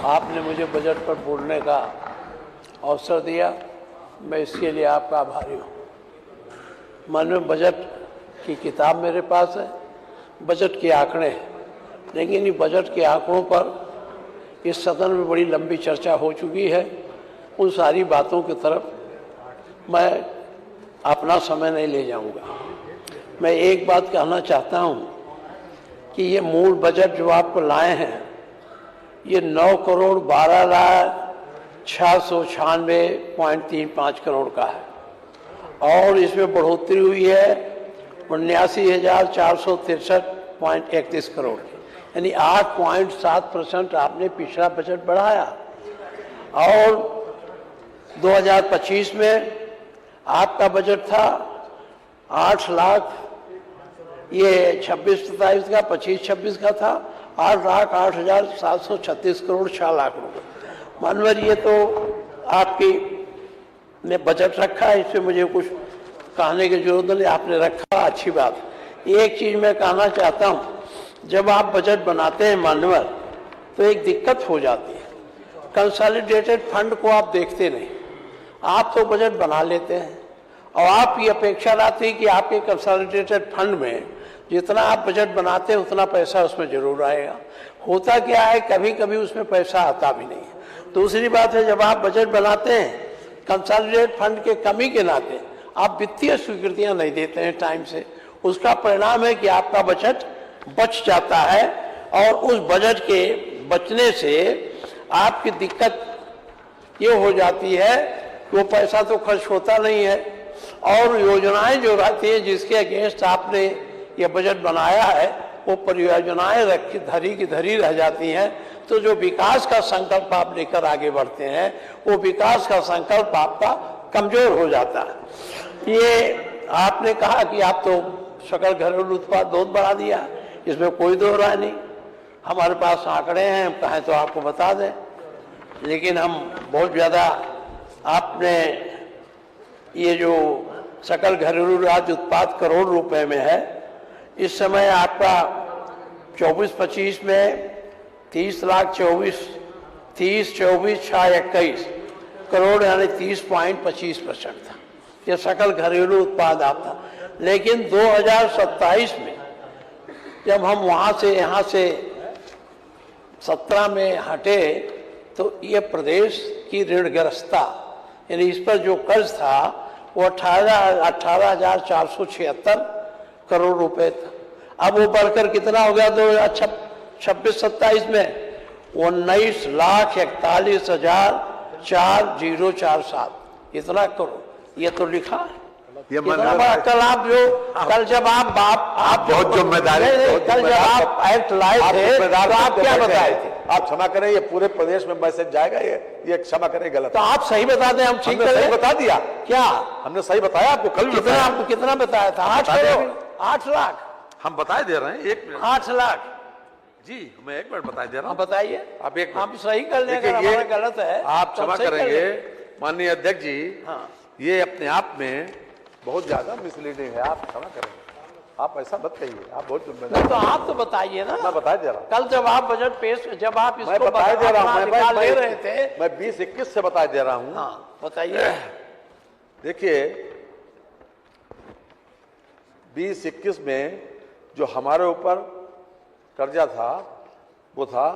आपने मुझे बजट पर बोलने का अवसर दिया, मैं इसके लिए आपका आभारी हूँ। मन में बजट की किताब मेरे पास है, बजट के आंकड़े हैं, लेकिन ये बजट के आंकड़ों पर इस सदन में बड़ी लंबी चर्चा हो चुकी है। उन सारी बातों की तरफ मैं अपना समय नहीं ले जाऊंगा। मैं एक बात कहना चाहता हूं कि ये मूल बजट जो आपको लाए हैं, ये 9,12,696.35 करोड़ का है और इसमें बढ़ोतरी हुई है 79,463.31 करोड़ की, यानी 8.7% आपने पिछला बजट बढ़ाया। और 2025 में आपका बजट था 8 लाख, ये 26-27 का 25-26 का था 8,08,736 करोड़ 6 लाख रुपए। मानवर ये तो आपकी ने बजट रखा है, इसमें मुझे कुछ कहने की जरूरत नहीं, आपने रखा, अच्छी बात। एक चीज मैं कहना चाहता हूँ, जब आप बजट बनाते हैं मानवर, तो एक दिक्कत हो जाती है। कंसोलिडेटेड फंड को आप देखते नहीं, आप तो बजट बना लेते हैं और आपकी अपेक्षा रहती है कि आपके कंसोलिडेटेड फंड में जितना आप बजट बनाते हैं उतना पैसा उसमें जरूर आएगा। होता क्या है, कभी कभी उसमें पैसा आता भी नहीं है। दूसरी बात है, जब आप बजट बनाते हैं कंसोलिडेटेड फंड के कमी के नाते आप वित्तीय स्वीकृतियां नहीं देते हैं टाइम से, उसका परिणाम है कि आपका बजट बच जाता है और उस बजट के बचने से आपकी दिक्कत ये हो जाती है कि वो पैसा तो खर्च होता नहीं है और योजनाएं जो रहती हैं जिसके अगेंस्ट आपने ये बजट बनाया है, वो परियोजनाएं रखी धरी की धरी रह जाती हैं। तो जो विकास का संकल्प आप लेकर आगे बढ़ते हैं, वो विकास का संकल्प आपका कमजोर हो जाता है। ये आपने कहा कि आप तो सकल घरेलू उत्पाद बहुत बढ़ा दिया, इसमें कोई दो राय नहीं। हमारे पास आंकड़े हैं, हम कहें तो आपको बता दें, लेकिन हम बहुत ज़्यादा आपने ये जो सकल घरेलू राज्य उत्पाद करोड़ रुपए में है, इस समय आपका 24-25 में 30,24,621 करोड़ यानी 30.25% था, ये सकल घरेलू उत्पाद आपका। लेकिन 2027 में जब हम वहाँ से यहाँ से 17 में हटे, तो ये प्रदेश की ऋणग्रस्तता यानी इस पर जो कर्ज था वो 18,476 करोड़ रुपए था। अब वो बढ़कर कितना हो गया 2026-27 में 19,41,40,047 इतना करोड़। ये तो लिखा है। कल आप जो कल जब आप बहुत जिम्मेदारी, कल जब आप एक्ट लाए थे तो आप क्या बताए थे? आप क्षमा करें, ये पूरे प्रदेश में मैसेज जाएगा, ये क्षमा करें गलत। तो आप सही बता दें, हम ठीक सही बता दिया। क्या हमने सही बताया आपको? कल कितना, आपको कितना बताया था? 8 करोड़ 8 लाख हम बताए दे रहे हैं। 1 मिनट 8 लाख जी, मैं 1 मिनट बताए दे रहा हूँ। बताइए, आप एक आप सही कर लेंगे, हमारा गलत है आप क्षमा करेंगे माननीय अध्यक्ष जी। हाँ, ये अपने आप में बहुत ज्यादा मिसलीडिंग है, आप क्षमा करेंगे, आप ऐसा मत कहिए, आप बहुत जिम्मेदार। तो आप तो बताइए ना, मैं बताए दे रहा हूँ। कल जब आप बजट पेश, जब आप इसको बताए दे रहा हूँ, ले रहे थे, मैं 20-21 से बताए दे रहा हूँ। हाँ बताइए। देखिए 20-21 में जो हमारे ऊपर कर्जा था वो था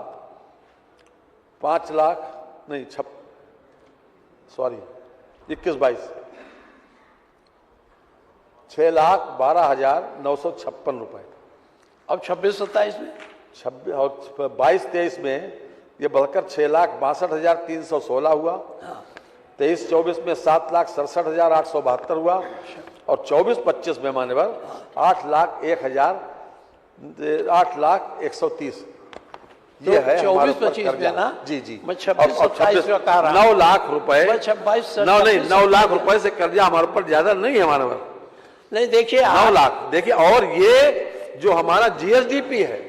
5 लाख नहीं 21-22 6,12,956 रुपए। अब 26-27 में 22-23 में ये बढ़कर 6,62,316 हुआ। 23-24 में 7,67,872 हुआ और 24-25 में मान्यवर 8,01,130। ये है 24-25 में ना? जी जी। मैं 26-27 का कह रहा हूं। 9 लाख रुपए, 9 लाख रुपए से कर्जा हमारे ऊपर ज्यादा नहीं है मान्यवर। नहीं देखिए 9 लाख देखिए। और ये जो हमारा जीएसडीपी है,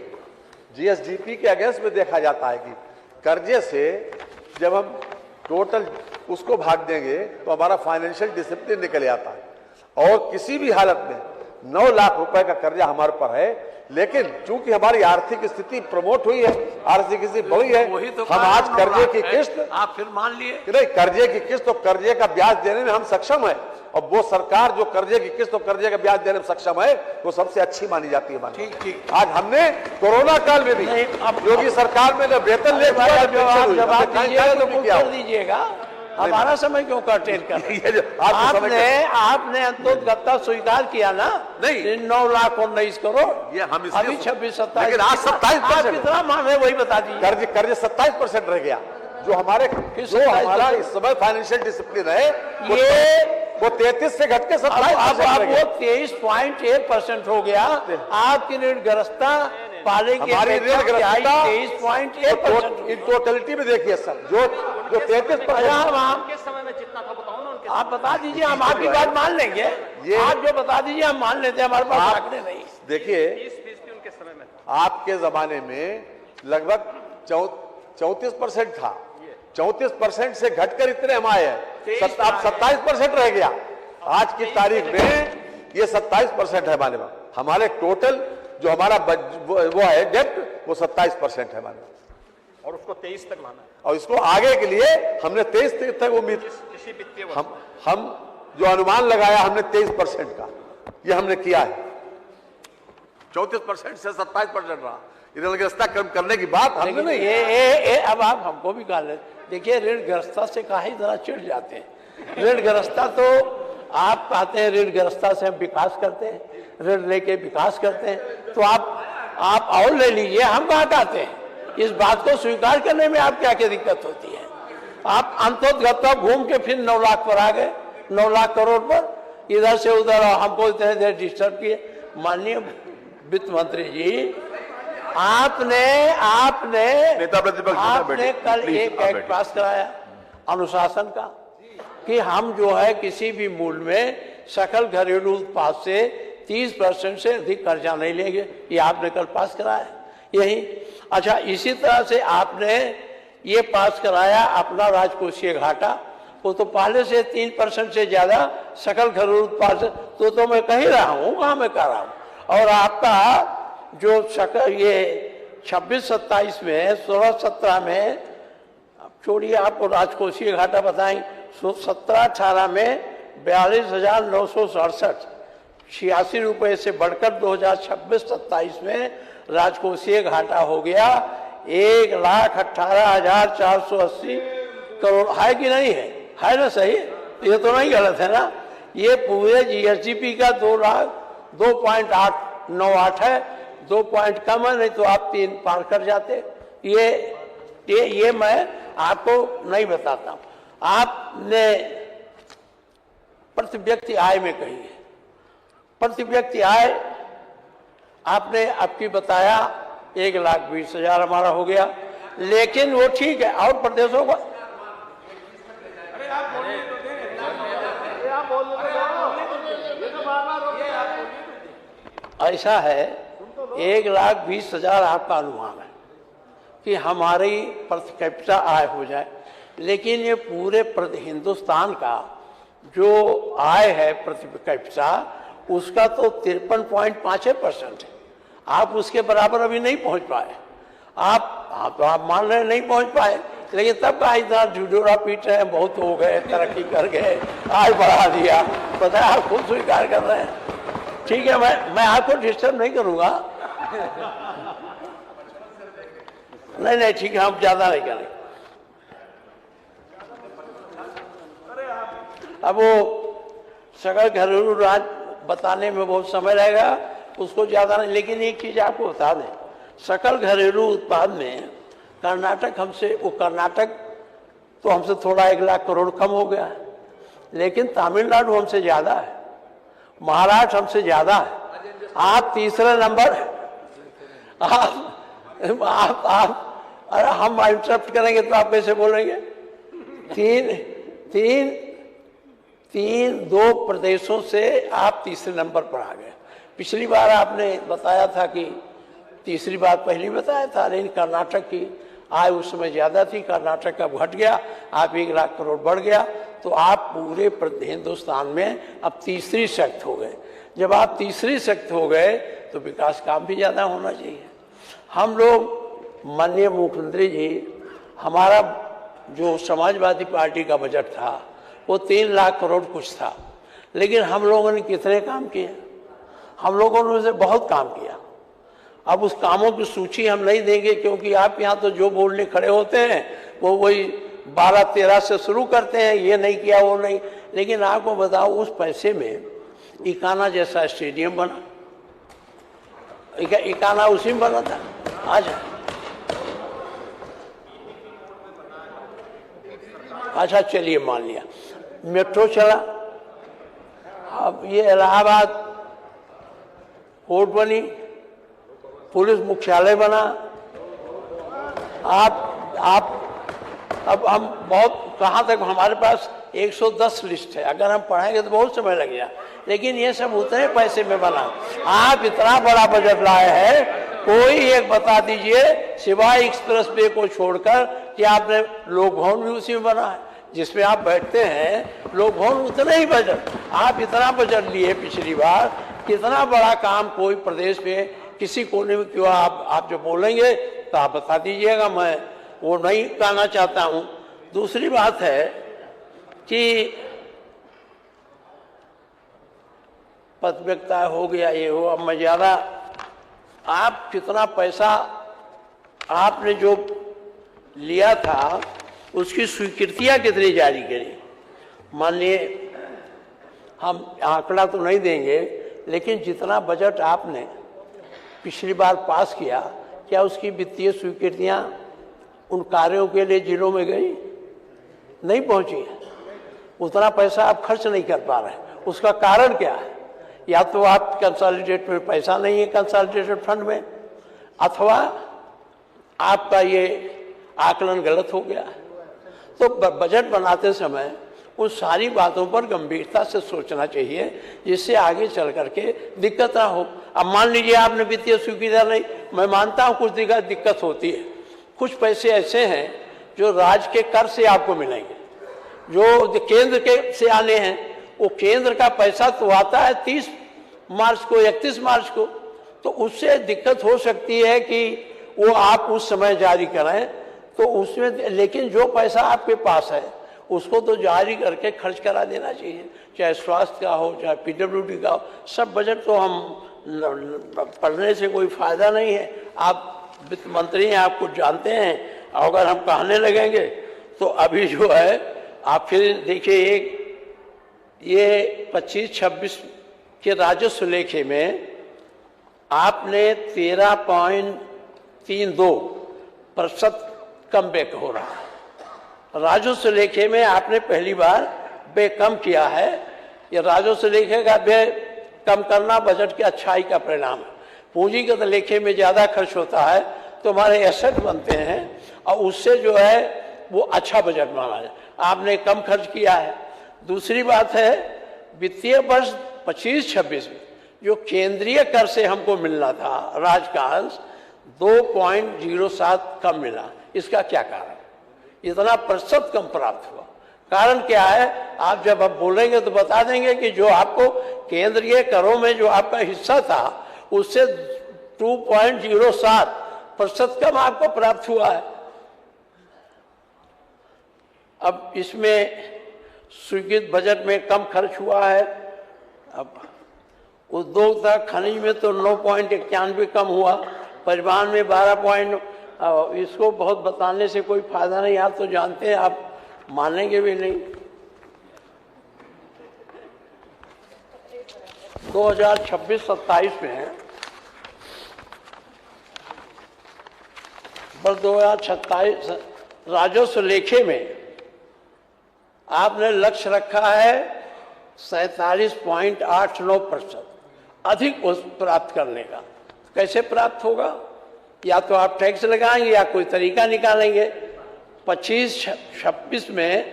जीएसडीपी के अगेंस्ट में देखा जाता है कि कर्जे से जब हम टोटल उसको भाग देंगे तो हमारा फाइनेंशियल डिसिप्लिन निकल आता है। और किसी भी हालत में 9 लाख रुपए का कर्जा हमारे पर है, लेकिन चूंकि हमारी आर्थिक स्थिति प्रमोट हुई है, आर्थिक स्थिति बढ़ी है, वही तो हम आज कर्जे की है। किस्त, आप फिर मान लिए नहीं कर्जे की किस्त और कर्जे का ब्याज देने में हम सक्षम है, और वो सरकार जो कर्जे की किस्त और कर्जे का ब्याज देने में सक्षम है वो सबसे अच्छी मानी जाती है। ठीक ठीक। आज हमने कोरोना काल में भी योगी सरकार में वेतन ले जवाब दीजिएगा तो कुछ कर दीजिएगा, हमारा समय क्यों कर्टेल कर आपने अंतोगत्ता स्वीकार किया ना? नहीं 9,19 करोड़, ये हम अभी 26-27, लेकिन आज 27% कितना मांगे वही बता दीजिए। कर्ज 27% रह गया, जो हमारा इस समय फाइनेंशियल डिसिप्लिन है वो 33 से घट के 27% वो 23.1% हो गया। आपकी ऋणग्रस्ता पाले की हमारी ऋणग्रस्तता 23.1% इन टोटलिटी में देखिए सर, जो 33% किस समय में जितना था बताओ ना, आप बता दीजिए, हम आपकी बात मान लेंगे। आप जो बता दीजिए हम मान लेते हैं, हमारे पास आंकड़े नहीं। देखिए 30% उनके समय में आपके जमाने में लगभग 34% था, 34% से घटकर इतने हम आए हैं, अब 27% रह गया। आज की तारीख में ये 27% है हमारे पास। हमारे टोटल जो हमारा वो है डेप्ट वो 27% है हमारे पास, और उसको 23 तक लाना है। और इसको आगे के लिए हमने 23 तक उम्मीद, इसी वित्तीय वर्ष हम जो अनुमान लगाया हमने 23% का, ये हमने किया है। 34% से 27% रहा, ऋणग्रस्ता कम करने की बात हमने नहीं। ये अब आप हमको भी कहा, देखिए ऋणग्रस्ता से काहे जरा चिढ़ जाते हैं। ऋणग्रस्ता तो आप कहते हैं ऋणग्रस्ता से हम विकास करते हैं, ऋण लेके विकास करते हैं, तो आप और ले लीजिए, हम कहाँ कहते हैं। इस बात को स्वीकार करने में आप क्या क्या दिक्कत होती है? आप अंतोगत्ता घूम के फिर 9 लाख पर आ गए, 9 लाख करोड़ पर, इधर से उधर हमको इतने देर डिस्टर्ब किए। माननीय वित्त मंत्री जी, आपने कल एक एक्ट पास कराया अनुशासन का कि हम जो है किसी भी मूल्य में सकल घरेलू उत्पाद से 30% से अधिक कर्जा नहीं लेंगे, ये आपने कल पास कराया यही। अच्छा, इसी तरह से आपने ये पास कराया अपना राजकोषीय घाटा, वो तो पहले से 3% से ज्यादा सकल घरेलू उत्पाद से, तो मैं कह ही रहा हूँ, कहाँ मैं कह रहा हूँ। और आपका जो सकल ये 26-27 में 16-17 में, छोड़िए आपको राजकोषीय घाटा बताएं, 17-18 में 42,967 86 रुपये से बढ़कर 2026-27 में राजकोषीय घाटा हो गया 1,18,480 करोड़। है कि नहीं है? है ना? सही, ये तो नहीं गलत है ना? ये पूरे जीएसडीपी का 2.898 है, 2 पॉइंट कम है, नहीं तो आप 3 पार कर जाते। ये मैं आपको नहीं बताता। आपने प्रति व्यक्ति आय में कही है, प्रति व्यक्ति आय आपने आपकी बताया 1,20,000 हमारा हो गया, लेकिन वो ठीक है। और प्रदेशों को ऐसा है 1,20,000 आपका अनुमान है कि हमारी प्रति कैपिटा आय हो जाए, लेकिन ये पूरे हिंदुस्तान का जो आय है प्रति कैपिटा उसका तो 53.5% है। आप उसके बराबर अभी नहीं पहुंच पाए। आप मान रहे नहीं पहुंच पाए, लेकिन तब का इतना ढिढोरा पीट रहे हैं, बहुत हो गए, तरक्की कर गए, आय बढ़ा दिया, पता है आप खुद स्वीकार कर रहे हैं। ठीक है, मैं आपको डिस्टर्ब नहीं करूंगा। नहीं ठीक है, हम ज्यादा नहीं करेंगे। अब वो सकल घरेलू राज बताने में बहुत समय लगेगा, उसको ज्यादा नहीं। लेकिन एक चीज आपको बता दें, सकल घरेलू उत्पाद में कर्नाटक कर्नाटक तो हमसे थोड़ा 1 लाख करोड़ कम हो गया है, लेकिन तमिलनाडु हमसे ज्यादा है, महाराष्ट्र हमसे ज्यादा है। आप तीसरे नंबर, आप अरे हम इंटरप्ट करेंगे तो आप कैसे बोलेंगे? 2 प्रदेशों से आप तीसरे नंबर पर आ गए। पिछली बार आपने बताया था कि तीसरी बार पहले बताया था, लेकिन कर्नाटक की आय उस समय ज्यादा थी, कर्नाटक का घट गया, आप 1 लाख करोड़ बढ़ गया, तो आप पूरे हिंदुस्तान में अब तीसरी शक्ति हो गए। जब आप तीसरी शक्ति हो गए तो विकास काम भी ज़्यादा होना चाहिए। हम लोग माननीय मुख्यमंत्री जी, हमारा जो समाजवादी पार्टी का बजट था वो 3 लाख करोड़ कुछ था, लेकिन हम लोगों ने कितने काम किए? हम लोगों ने उसे बहुत काम किया। अब उस कामों की सूची हम नहीं देंगे, क्योंकि आप यहाँ तो जो बोलने खड़े होते हैं वो वही 12-13 से शुरू करते हैं, ये नहीं किया वो नहीं। लेकिन आपको बताओ, उस पैसे में इकाना जैसा स्टेडियम बना, इकाना उसी में बना था। आज अच्छा चलिए मान लिया, मेट्रो चला, अब ये इलाहाबाद कोर्ट बनी, पुलिस मुख्यालय बना। आप अब हम बहुत कहाँ तक, हमारे पास 110 लिस्ट है, अगर हम पढ़ाएंगे तो बहुत समय लग गया, लेकिन ये सब उतने पैसे में बना। आप इतना बड़ा बजट लाए हैं, कोई एक बता दीजिए सिवाय एक्सप्रेस वे को छोड़कर कि आपने लोक भवन भी उसी में बना है जिसमें आप बैठते हैं। लोक भवन उतना ही बजट, आप इतना बजट लिए पिछली बार, कितना बड़ा काम कोई प्रदेश में किसी कोने में क्यों? आप जो बोलेंगे तो आप बता दीजिएगा, मैं वो नहीं कहना चाहता हूँ। दूसरी बात है कि पत्रकारिता हो गया, ये हो, अब मैं ज़्यादा, आप कितना पैसा आपने जो लिया था उसकी स्वीकृतियाँ कितनी जारी करी? मानिए हम आंकड़ा तो नहीं देंगे, लेकिन जितना बजट आपने पिछली बार पास किया, क्या उसकी वित्तीय स्वीकृतियाँ उन कार्यों के लिए जिलों में गई? नहीं पहुंची है। उतना पैसा आप खर्च नहीं कर पा रहे, उसका कारण क्या है? या तो आप कंसोलिडेट में पैसा नहीं है, कंसोलिडेटेड फंड में, अथवा आपका ये आकलन गलत हो गया है। तो बजट बनाते समय उन सारी बातों पर गंभीरता से सोचना चाहिए, जिससे आगे चल करके दिक्कत ना हो। अब मान लीजिए आपने वित्तीय स्वीकृति नहीं, मैं मानता हूँ कुछ दिक्कत होती है। कुछ पैसे ऐसे हैं जो राज्य के कर से आपको मिलेंगे, जो केंद्र के से आने हैं, वो केंद्र का पैसा तो आता है 30 मार्च को, 31 मार्च को, तो उससे दिक्कत हो सकती है कि वो आप उस समय जारी करें, तो उसमें, लेकिन जो पैसा आपके पास है उसको तो जारी करके खर्च करा देना चाहिए, चाहे स्वास्थ्य का हो, चाहे पीडब्ल्यूडी का हो। सब बजट तो हम पढ़ने से कोई फायदा नहीं है। आप वित्त मंत्री हैं, आप कुछ जानते हैं, अगर हम कहने लगेंगे तो अभी जो है आप फिर देखिए, ये 25-26 के राजस्व लेखे में आपने 13.32% कम बैक हो रहा है। राजस्व लेखे में आपने पहली बार बे कम किया है। ये राजस्व लेखे का बे कम करना बजट की अच्छाई का परिणाम है। पूंजीगत लेखे में ज़्यादा खर्च होता है तो हमारे एसेट बनते हैं, और उससे जो है वो अच्छा बजट माना जाए। आपने कम खर्च किया है। दूसरी बात है, वित्तीय वर्ष 25-26 में जो केंद्रीय कर से हमको मिलना था, राज्य का अंश 2.07 कम मिला। इसका क्या कारण? इतना प्रतिशत कम प्राप्त हुआ, कारण क्या है? आप जब अब बोलेंगे तो बता देंगे कि जो आपको केंद्रीय करों में जो आपका हिस्सा था उससे 2.07% कम आपको प्राप्त हुआ है। अब इसमें स्वीकृत बजट में कम खर्च हुआ है। अब उद्योग तथा खनिज में तो 9.91 कम हुआ, परिवहन में 12 इसको बहुत बताने से कोई फायदा नहीं, आप तो जानते हैं, आप मानेंगे भी नहीं। 2026-27 में बस 2027 राजस्व लेखे में आपने लक्ष्य रखा है 47.89% अधिक प्राप्त करने का। कैसे प्राप्त होगा? या तो आप टैक्स लगाएंगे या कोई तरीका निकालेंगे। 25-26 में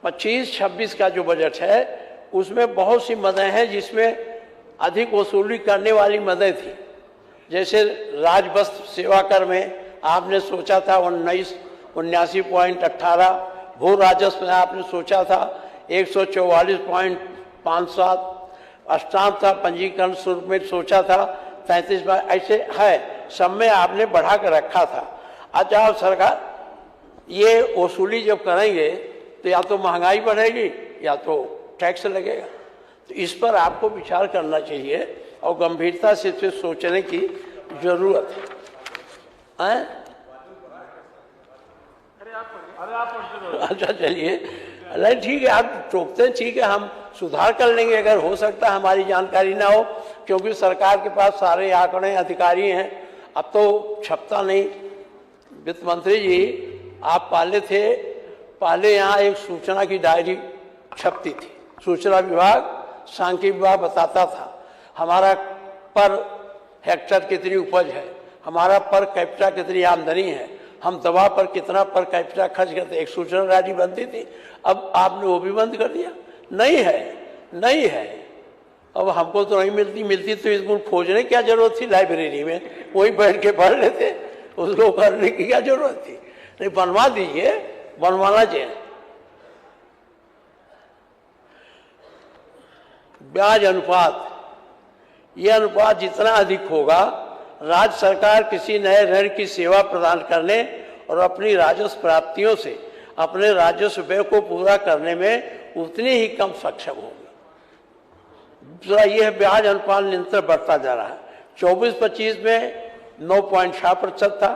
25-26 का जो बजट है उसमें बहुत सी मदें हैं जिसमें अधिक वसूली करने वाली मदें थी। जैसे राजवस्त्र सेवा कर में आपने सोचा था 79.18, भू राजस्व में आपने सोचा था 144.57, अष्टांग पंजीकरण शुल्क में सोचा था 33 ऐसे है, सब में आपने बढ़ा कर रखा था। अच्छा, अब सरकार ये वसूली जब करेंगे तो या तो महंगाई बढ़ेगी या तो टैक्स लगेगा। तो इस पर आपको विचार करना चाहिए और गंभीरता से इसे सोचने की जरूरत है। अच्छा चलिए, अरे ठीक है, आप टोकते हैं, ठीक है, हम सुधार कर लेंगे अगर हो सकता है हमारी जानकारी ना हो, क्योंकि सरकार के पास सारे आंकड़े अधिकारी हैं, अब तो छपता नहीं। वित्त मंत्री जी, आप पहले यहाँ एक सूचना की डायरी छपती थी, सूचना विभाग सांख्यिकी विभाग बताता था हमारा पर हेक्टर कितनी उपज है, हमारा पर कैपिटा कितनी आमदनी है, हम दवा पर कितना पर कैपिटा खर्च करते, एक सूचना डायरी बनती थी। अब आपने वो भी बंद कर दिया। नहीं है। अब हमको तो नहीं मिलती तो इसको खोजने की क्या जरूरत थी, लाइब्रेरी में वही बैठ के पढ़ लेते, उसको करने की क्या जरूरत थी। नहीं, बनवा दीजिए, बनवाना चाहिए। ब्याज अनुपात, यह अनुपात जितना अधिक होगा, राज्य सरकार किसी नए ऋण की सेवा प्रदान करने और अपनी राजस्व प्राप्तियों से अपने राजस्व व्यय को पूरा करने में उतनी ही कम सक्षम होगी। दूसरा यह ब्याज अनुपात निरंतर बढ़ता जा रहा है। 24-25 में 9.6% था,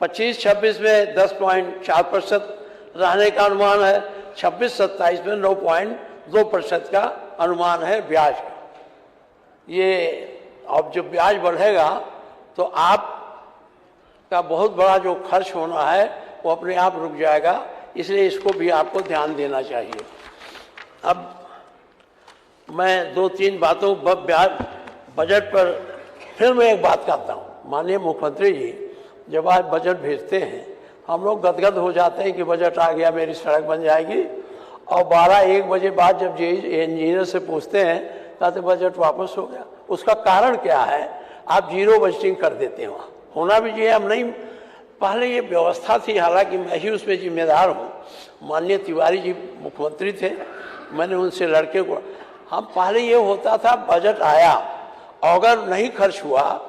25-26 में 10.4% रहने का अनुमान है, 26-27 में 9.2% का अनुमान है ब्याज का। ये अब जब ब्याज बढ़ेगा तो आप का बहुत बड़ा जो खर्च होना है वो अपने आप रुक जाएगा, इसलिए इसको भी आपको ध्यान देना चाहिए। अब मैं 2-3 बातों बजट पर फिर मैं एक बात कहता हूँ। माननीय मुख्यमंत्री जी जब आज बजट भेजते हैं, हम लोग गदगद हो जाते हैं कि बजट आ गया, मेरी सड़क बन जाएगी, और 12-1 बजे बाद जब इंजीनियर से पूछते हैं कहते बजट वापस हो गया। उसका कारण क्या है? आप जीरो बजटिंग कर देते हैं। वहाँ होना भी चाहिए, हम नहीं, पहले ये व्यवस्था थी, हालांकि मैं ही उसमें जिम्मेदार हूँ। माननीय तिवारी जी मुख्यमंत्री थे, मैंने उनसे लड़के को, हम पहले ये होता था बजट आया, अगर नहीं खर्च हुआ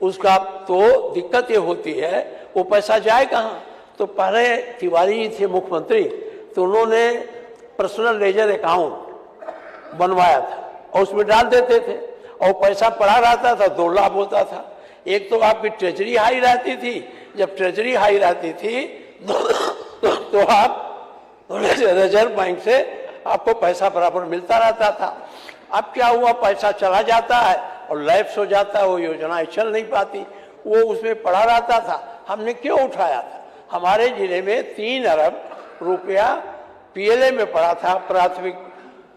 उसका तो दिक्कत ये होती है वो पैसा जाए कहाँ। तो पहले तिवारी जी थे मुख्यमंत्री, तो उन्होंने पर्सनल लेजर अकाउंट बनवाया था और उसमें डाल देते थे और पैसा पड़ा रहता था, 2 लाभ होता था। एक तो आपकी ट्रेजरी हाई रहती थी, जब ट्रेजरी हाई रहती थी तो आप रिजर्व बैंक से आपको पैसा बराबर मिलता रहता था। अब क्या हुआ, पैसा चला जाता है और लैप्स हो जाता है, वो योजनाएं चल नहीं पाती, वो उसमें पड़ा रहता था। हमने क्यों उठाया था? हमारे जिले में 3 अरब रुपया पीएलए में पड़ा था, प्राथमिक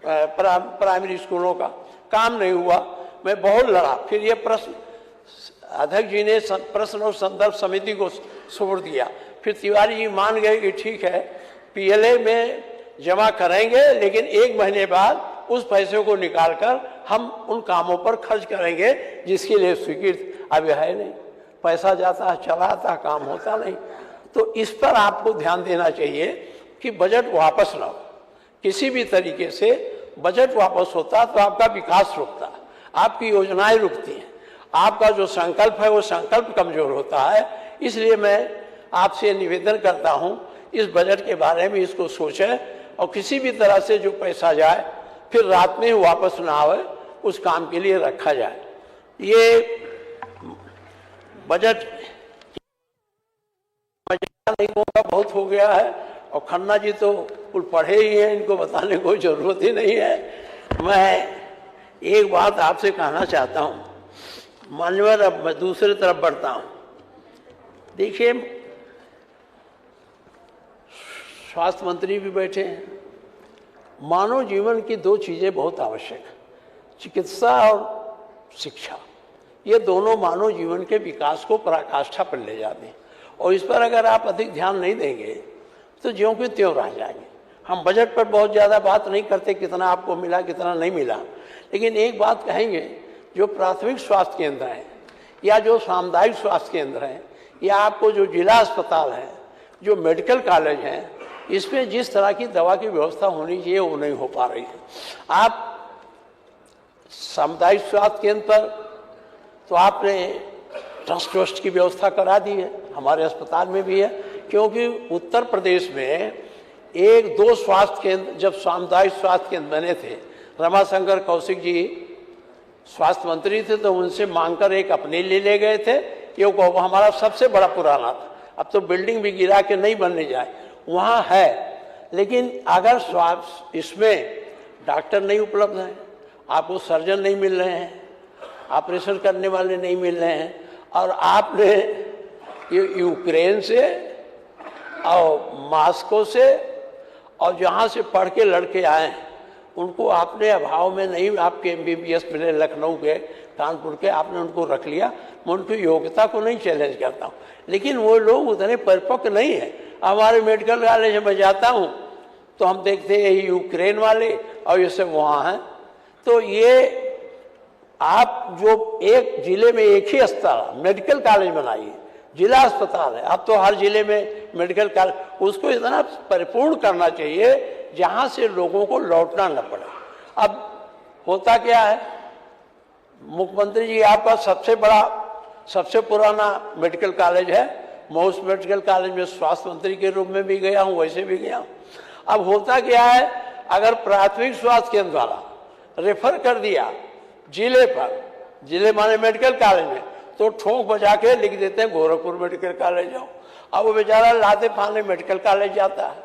प्राइमरी स्कूलों का, काम नहीं हुआ। मैं बहुत लड़ा, फिर ये प्रश्न अध्यक्ष जी ने प्रश्न और संदर्भ समिति को सौंप दिया, फिर तिवारी जी मान गए कि ठीक है पीएलए में जमा करेंगे, लेकिन 1 महीने बाद उस पैसे को निकालकर हम उन कामों पर खर्च करेंगे जिसके लिए स्वीकृत अभी है नहीं। पैसा जाता है, चला आता, काम होता नहीं। तो इस पर आपको ध्यान देना चाहिए कि बजट वापस ना हो। किसी भी तरीके से बजट वापस होता तो आपका विकास रुकता, आपकी योजनाएं रुकती हैं, आपका जो संकल्प है वो संकल्प कमजोर होता है। इसलिए मैं आपसे निवेदन करता हूं, इस बजट के बारे में इसको सोचें और किसी भी तरह से जो पैसा जाए फिर रात में वापस ना आवे, उस काम के लिए रखा जाए। ये बजट का बहुत हो गया है और खन्ना जी तो कुल पढ़े ही हैं, इनको बताने कोई जरूरत ही नहीं है। मैं एक बात आपसे कहना चाहता हूँ मान्यवर, अब मैं दूसरी तरफ बढ़ता हूँ। देखिए, स्वास्थ्य मंत्री भी बैठे हैं। मानव जीवन की 2 चीजें बहुत आवश्यक है, चिकित्सा और शिक्षा। ये दोनों मानव जीवन के विकास को पराकाष्ठा पर ले जाते हैं और इस पर अगर आप अधिक ध्यान नहीं देंगे तो ज्यों के त्यों रह जाएंगे। हम बजट पर बहुत ज़्यादा बात नहीं करते, कितना आपको मिला कितना नहीं मिला, लेकिन एक बात कहेंगे, जो प्राथमिक स्वास्थ्य केंद्र हैं या जो सामुदायिक स्वास्थ्य केंद्र हैं या आपको जो जिला अस्पताल है, जो मेडिकल कॉलेज हैं, इसमें जिस तरह की दवा की व्यवस्था होनी चाहिए वो नहीं हो पा रही है। आप सामुदायिक स्वास्थ्य केंद्र पर तो आपने ट्रस्ट की व्यवस्था करा दी है, हमारे अस्पताल में भी है। क्योंकि उत्तर प्रदेश में 1-2 स्वास्थ्य केंद्र जब सामुदायिक स्वास्थ्य केंद्र बने थे, रमाशंकर कौशिक जी स्वास्थ्य मंत्री थे, तो उनसे मांगकर एक अपने लिए ले गए थे। ये वो हमारा सबसे बड़ा पुराना था, अब तो बिल्डिंग भी गिरा के नहीं बनने जाए, वहाँ है। लेकिन अगर स्वास्थ्य इसमें डॉक्टर नहीं उपलब्ध हैं, आपको सर्जन नहीं मिल रहे हैं, ऑपरेशन करने वाले नहीं मिल रहे हैं, और आपने ये यूक्रेन से और मास्को से और जहाँ से पढ़ के लड़के आए हैं उनको आपने अभाव में नहीं, आपके MBBS मिले लखनऊ के, कानपुर के, आपने उनको रख लिया। मैं उनकी योग्यता को नहीं चैलेंज करता हूँ, लेकिन वो लोग उतने परिपक्व नहीं है। हमारे मेडिकल कॉलेज में जाता हूँ तो हम देखते हैं यूक्रेन वाले और ये सब वहाँ हैं। तो ये आप जो एक जिले में एक ही अस्पताल मेडिकल कॉलेज बनाइए, जिला अस्पताल है, अब तो हर जिले में मेडिकल कॉलेज, उसको इतना परिपूर्ण करना चाहिए जहाँ से लोगों को लौटना न पड़े। अब होता क्या है, मुख्यमंत्री जी आपका सबसे पुराना मेडिकल कॉलेज है, मैं उस मेडिकल कॉलेज में स्वास्थ्य मंत्री के रूप में भी गया हूँ, वैसे भी गया हूँ। अब होता क्या है, अगर प्राथमिक स्वास्थ्य केंद्र द्वारा रेफर कर दिया जिले पर, जिले माने मेडिकल कॉलेज में, तो ठोंक बजा के लिख देते हैं गोरखपुर मेडिकल कॉलेज जाओ। अब वो बेचारा लाते फाने मेडिकल कॉलेज जाता है।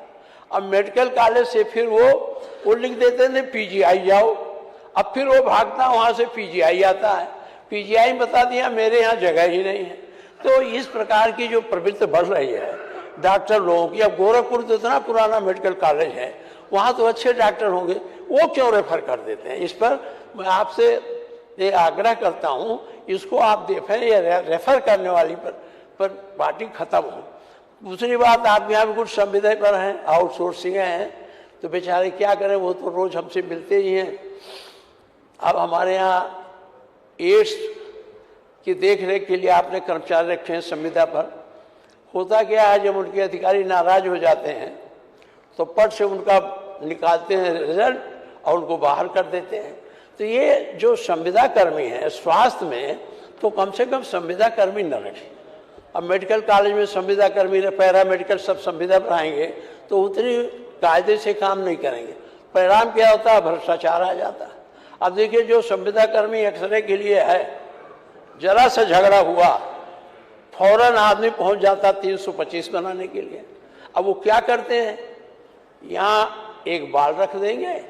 अब मेडिकल कॉलेज से फिर वो लिख देते हैं PGI जाओ। अब फिर वो भागता वहाँ से PGI आता है, PGI बता दिया मेरे यहाँ जगह ही नहीं है। तो इस प्रकार की जो प्रवृत्ति बढ़ रही है डॉक्टर लोगों की, अब गोरखपुर तो इतना पुराना मेडिकल कॉलेज है, वहाँ तो अच्छे डॉक्टर होंगे, वो क्यों रेफर कर देते हैं? इस पर मैं आपसे ये आग्रह करता हूँ, इसको आप देखें, ये रेफर करने वाली पर पार्टी खत्म हो। दूसरी बात, आप यहाँ भी कुछ संविदा पर हैं, आउटसोर्सिंग हैं, तो बेचारे क्या करें, वो तो रोज हमसे मिलते ही हैं। अब हमारे यहाँ एड्स की देख रेख के लिए आपने कर्मचारी रखे हैं संविदा पर। होता क्या है, जब उनके अधिकारी नाराज हो जाते हैं तो पद से उनका निकालते हैं रिजल्ट और उनको बाहर कर देते हैं। तो ये जो संविदा कर्मी है स्वास्थ्य में, तो कम से कम संविदा कर्मी न रखें। अब मेडिकल कॉलेज में संविदा कर्मी, पैरा मेडिकल सब संविदा पर आएंगे तो उतनी कायदे से काम नहीं करेंगे। परिणाम क्या होता है, भ्रष्टाचार आ जाता है। अब देखिए, जो संविदा कर्मी एक्सरे के लिए है, जरा सा झगड़ा हुआ फौरन आदमी पहुंच जाता 325 बनाने के लिए। अब वो क्या करते हैं, यहाँ एक बाल रख देंगे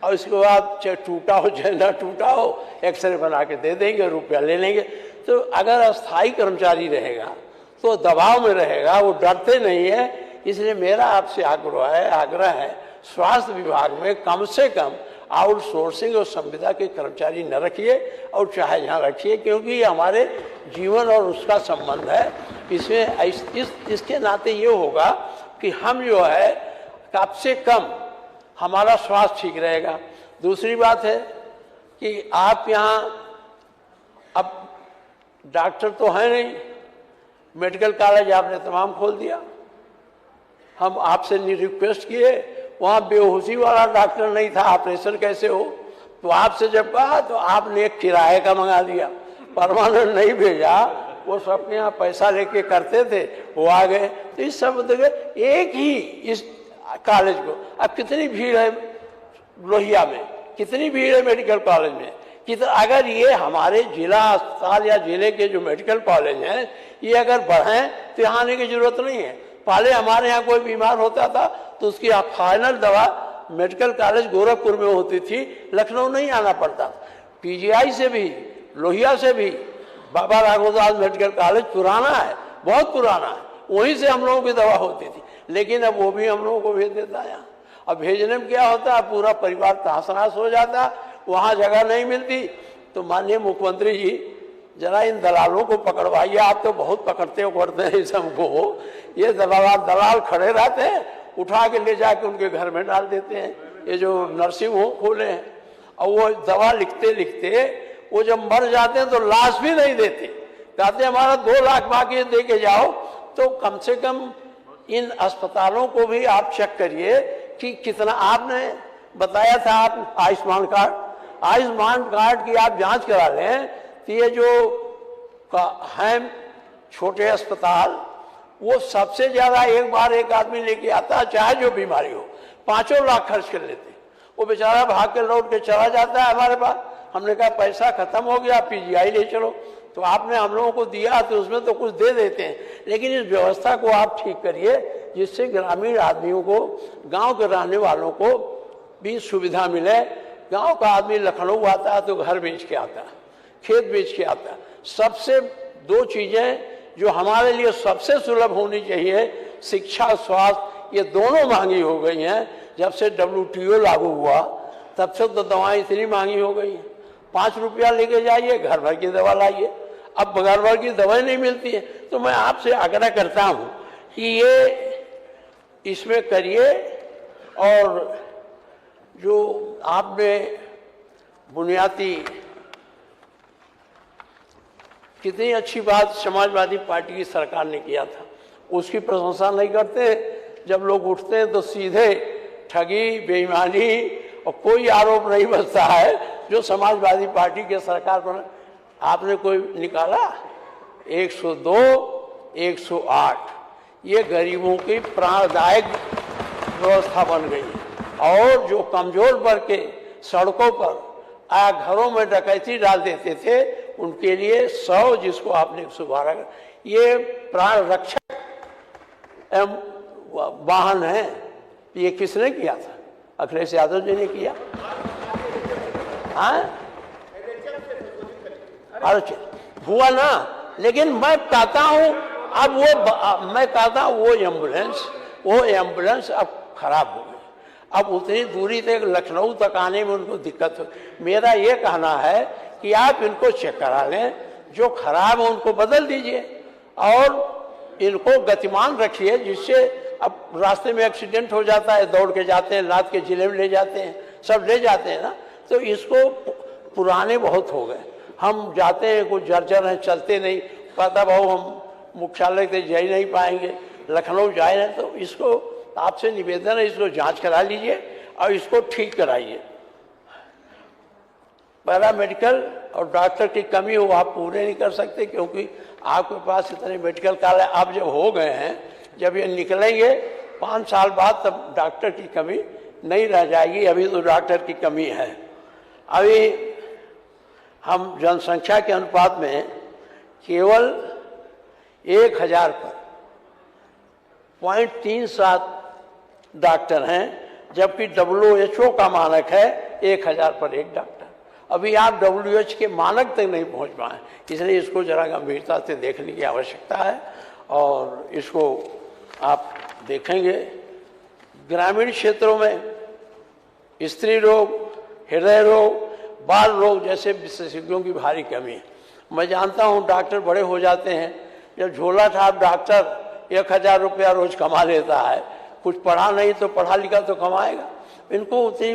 और इसके बाद चाहे टूटा हो चाहे ना टूटा हो, एक्सरे बना के दे देंगे, रुपया ले लेंगे। तो अगर अस्थायी कर्मचारी रहेगा तो दबाव में रहेगा, वो डरते नहीं है। इसलिए मेरा आपसे आग्रह है स्वास्थ्य विभाग में कम से कम आउटसोर्सिंग और संविदा के कर्मचारी न रखिए, और चाहे जहाँ रखिए, क्योंकि ये हमारे जीवन और उसका संबंध है। इसमें इसके नाते ये होगा कि हम जो है कम से कम हमारा स्वास्थ्य ठीक रहेगा। दूसरी बात है कि आप यहाँ अब डॉक्टर तो है नहीं, मेडिकल कॉलेज आपने तमाम खोल दिया। हम आपसे रिक्वेस्ट किए, वहाँ बेहोशी वाला डॉक्टर नहीं था, ऑपरेशन कैसे हो, तो आपसे जब कहा तो आपने एक किराए का मंगा दिया, परमानेंट नहीं भेजा। वो सबके यहाँ पैसा लेके करते थे, वो आ गए। तो इस सब एक ही इस कॉलेज को, अब कितनी भीड़ है लोहिया में, कितनी भीड़ है मेडिकल कॉलेज में, अगर ये हमारे जिला अस्पताल या जिले के जो मेडिकल कॉलेज हैं ये अगर बढ़ें तो यहाँ आने की जरूरत नहीं है। पहले हमारे यहाँ कोई बीमार होता था तो उसकी फाइनल दवा मेडिकल कॉलेज गोरखपुर में होती थी, लखनऊ नहीं आना पड़ता। PGI से भी, लोहिया से भी, बाबा राघवदास मेडिकल कॉलेज पुराना है, बहुत पुराना है, वहीं से हम लोगों की दवा होती थी। लेकिन अब वो भी हम लोगों को भेज देता है। अब भेजने में क्या होता है, पूरा परिवार तहस-नहस हो जाता, वहाँ जगह नहीं मिलती। तो माननीय मुख्यमंत्री जी जरा इन दलालों को पकड़वाइए, आप तो बहुत पकड़ते हैं इस हमको। ये दलाल खड़े रहते हैं, उठा के ले जाके उनके घर में डाल देते हैं। ये जो नर्सिंग होम खोले हैं, और वो दवा लिखते लिखते वो जब मर जाते हैं तो लाश भी नहीं देते, कहते हमारा 2 लाख बाकी दे के जाओ। तो कम से कम इन अस्पतालों को भी आप चेक करिए कि कितना। आपने बताया था आप आयुष्मान कार्ड की आप जांच करा लें तो ये जो का हैम छोटे अस्पताल, वो सबसे ज्यादा एक बार एक आदमी लेके आता है, चाहे जो बीमारी हो, 5 लाख खर्च कर लेते हैं। वो बेचारा भाग के लौट के चला जाता है हमारे पास। हमने कहा पैसा खत्म हो गया, पीजीआई ले चलो। तो आपने हम लोगों को दिया तो उसमें तो कुछ दे देते हैं, लेकिन इस व्यवस्था को आप ठीक करिए जिससे ग्रामीण आदमियों को, गांव के रहने वालों को भी सुविधा मिले। गांव का आदमी लखनऊ आता है तो घर बेच के आता है, खेत बेच के आता है। सबसे 2 चीजें जो हमारे लिए सबसे सुलभ होनी चाहिए, शिक्षा, स्वास्थ्य, ये दोनों महंगी हो गई हैं। जब से WTO लागू हुआ तब से तो दवाएं इतनी महंगी हो गई हैं। 5 रुपया लेके जाइए, घर भर की दवा लाइए। अब घर भर की दवाई नहीं मिलती है। तो मैं आपसे आग्रह करता हूं कि ये इसमें करिए। और जो आपने बुनियादी, कितनी अच्छी बात समाजवादी पार्टी की सरकार ने किया था, उसकी प्रशंसा नहीं करते। जब लोग उठते हैं तो सीधे ठगी, बेईमानी और कोई आरोप नहीं बचता है जो समाजवादी पार्टी के सरकार पर आपने कोई निकाला। 102, 108 ये गरीबों की प्राणदायक व्यवस्था बन गई है। और जो कमजोर वर्ग के सड़कों पर घरों में डकैती डाल देते थे, उनके लिए 100, जिसको आपने 112, ये प्राण रक्षक वाहन है। ये किसने किया था? अखिलेश यादव जी ने किया। हाँ, अरे हुआ ना, लेकिन मैं कहता हूं अब मैं कहता हूं वो एम्बुलेंस अब खराब हो गई। अब उतनी दूरी तक लखनऊ तक आने में उनको दिक्कत हो। मेरा ये कहना है कि आप इनको चेक करा लें, जो खराब है उनको बदल दीजिए और इनको गतिमान रखिए, जिससे अब रास्ते में एक्सीडेंट हो जाता है, दौड़ के जाते हैं, लाद के जिले में ले जाते हैं, सब ले जाते हैं ना। तो इसको पुराने बहुत हो गए, हम जाते हैं कुछ जर्जर हैं, चलते नहीं, कहता भाऊ हम मुख्यालय से जा ही नहीं पाएंगे, लखनऊ जाए नहीं। तो इसको आपसे निवेदन है, इसको जांच करा लीजिए और इसको ठीक कराइए। पैरामेडिकल और डॉक्टर की कमी हो आप पूरे नहीं कर सकते, क्योंकि आपके पास इतने मेडिकल कॉलेज आप जब हो गए हैं, जब ये निकलेंगे 5 साल बाद, तब डॉक्टर की कमी नहीं रह जाएगी। अभी तो डॉक्टर की कमी है। अभी हम जनसंख्या के अनुपात में केवल 1000 पर 0.37 डॉक्टर हैं, जबकि WHO का मानक है 1000 पर 1 डॉक्टर। अभी आप WHO के मानक तक नहीं पहुंच पाए, इसलिए इसको जरा गंभीरता से देखने की आवश्यकता है और इसको आप देखेंगे। ग्रामीण क्षेत्रों में स्त्री रोग, हृदय रोग, बाल रोग जैसे विशेषज्ञों की भारी कमी है। मैं जानता हूं डॉक्टर बड़े हो जाते हैं, जब झोला छाप डॉक्टर 1000 रुपया रोज कमा लेता है, कुछ पढ़ा नहीं तो पढ़ा लिखा तो कमाएगा। इनको उतनी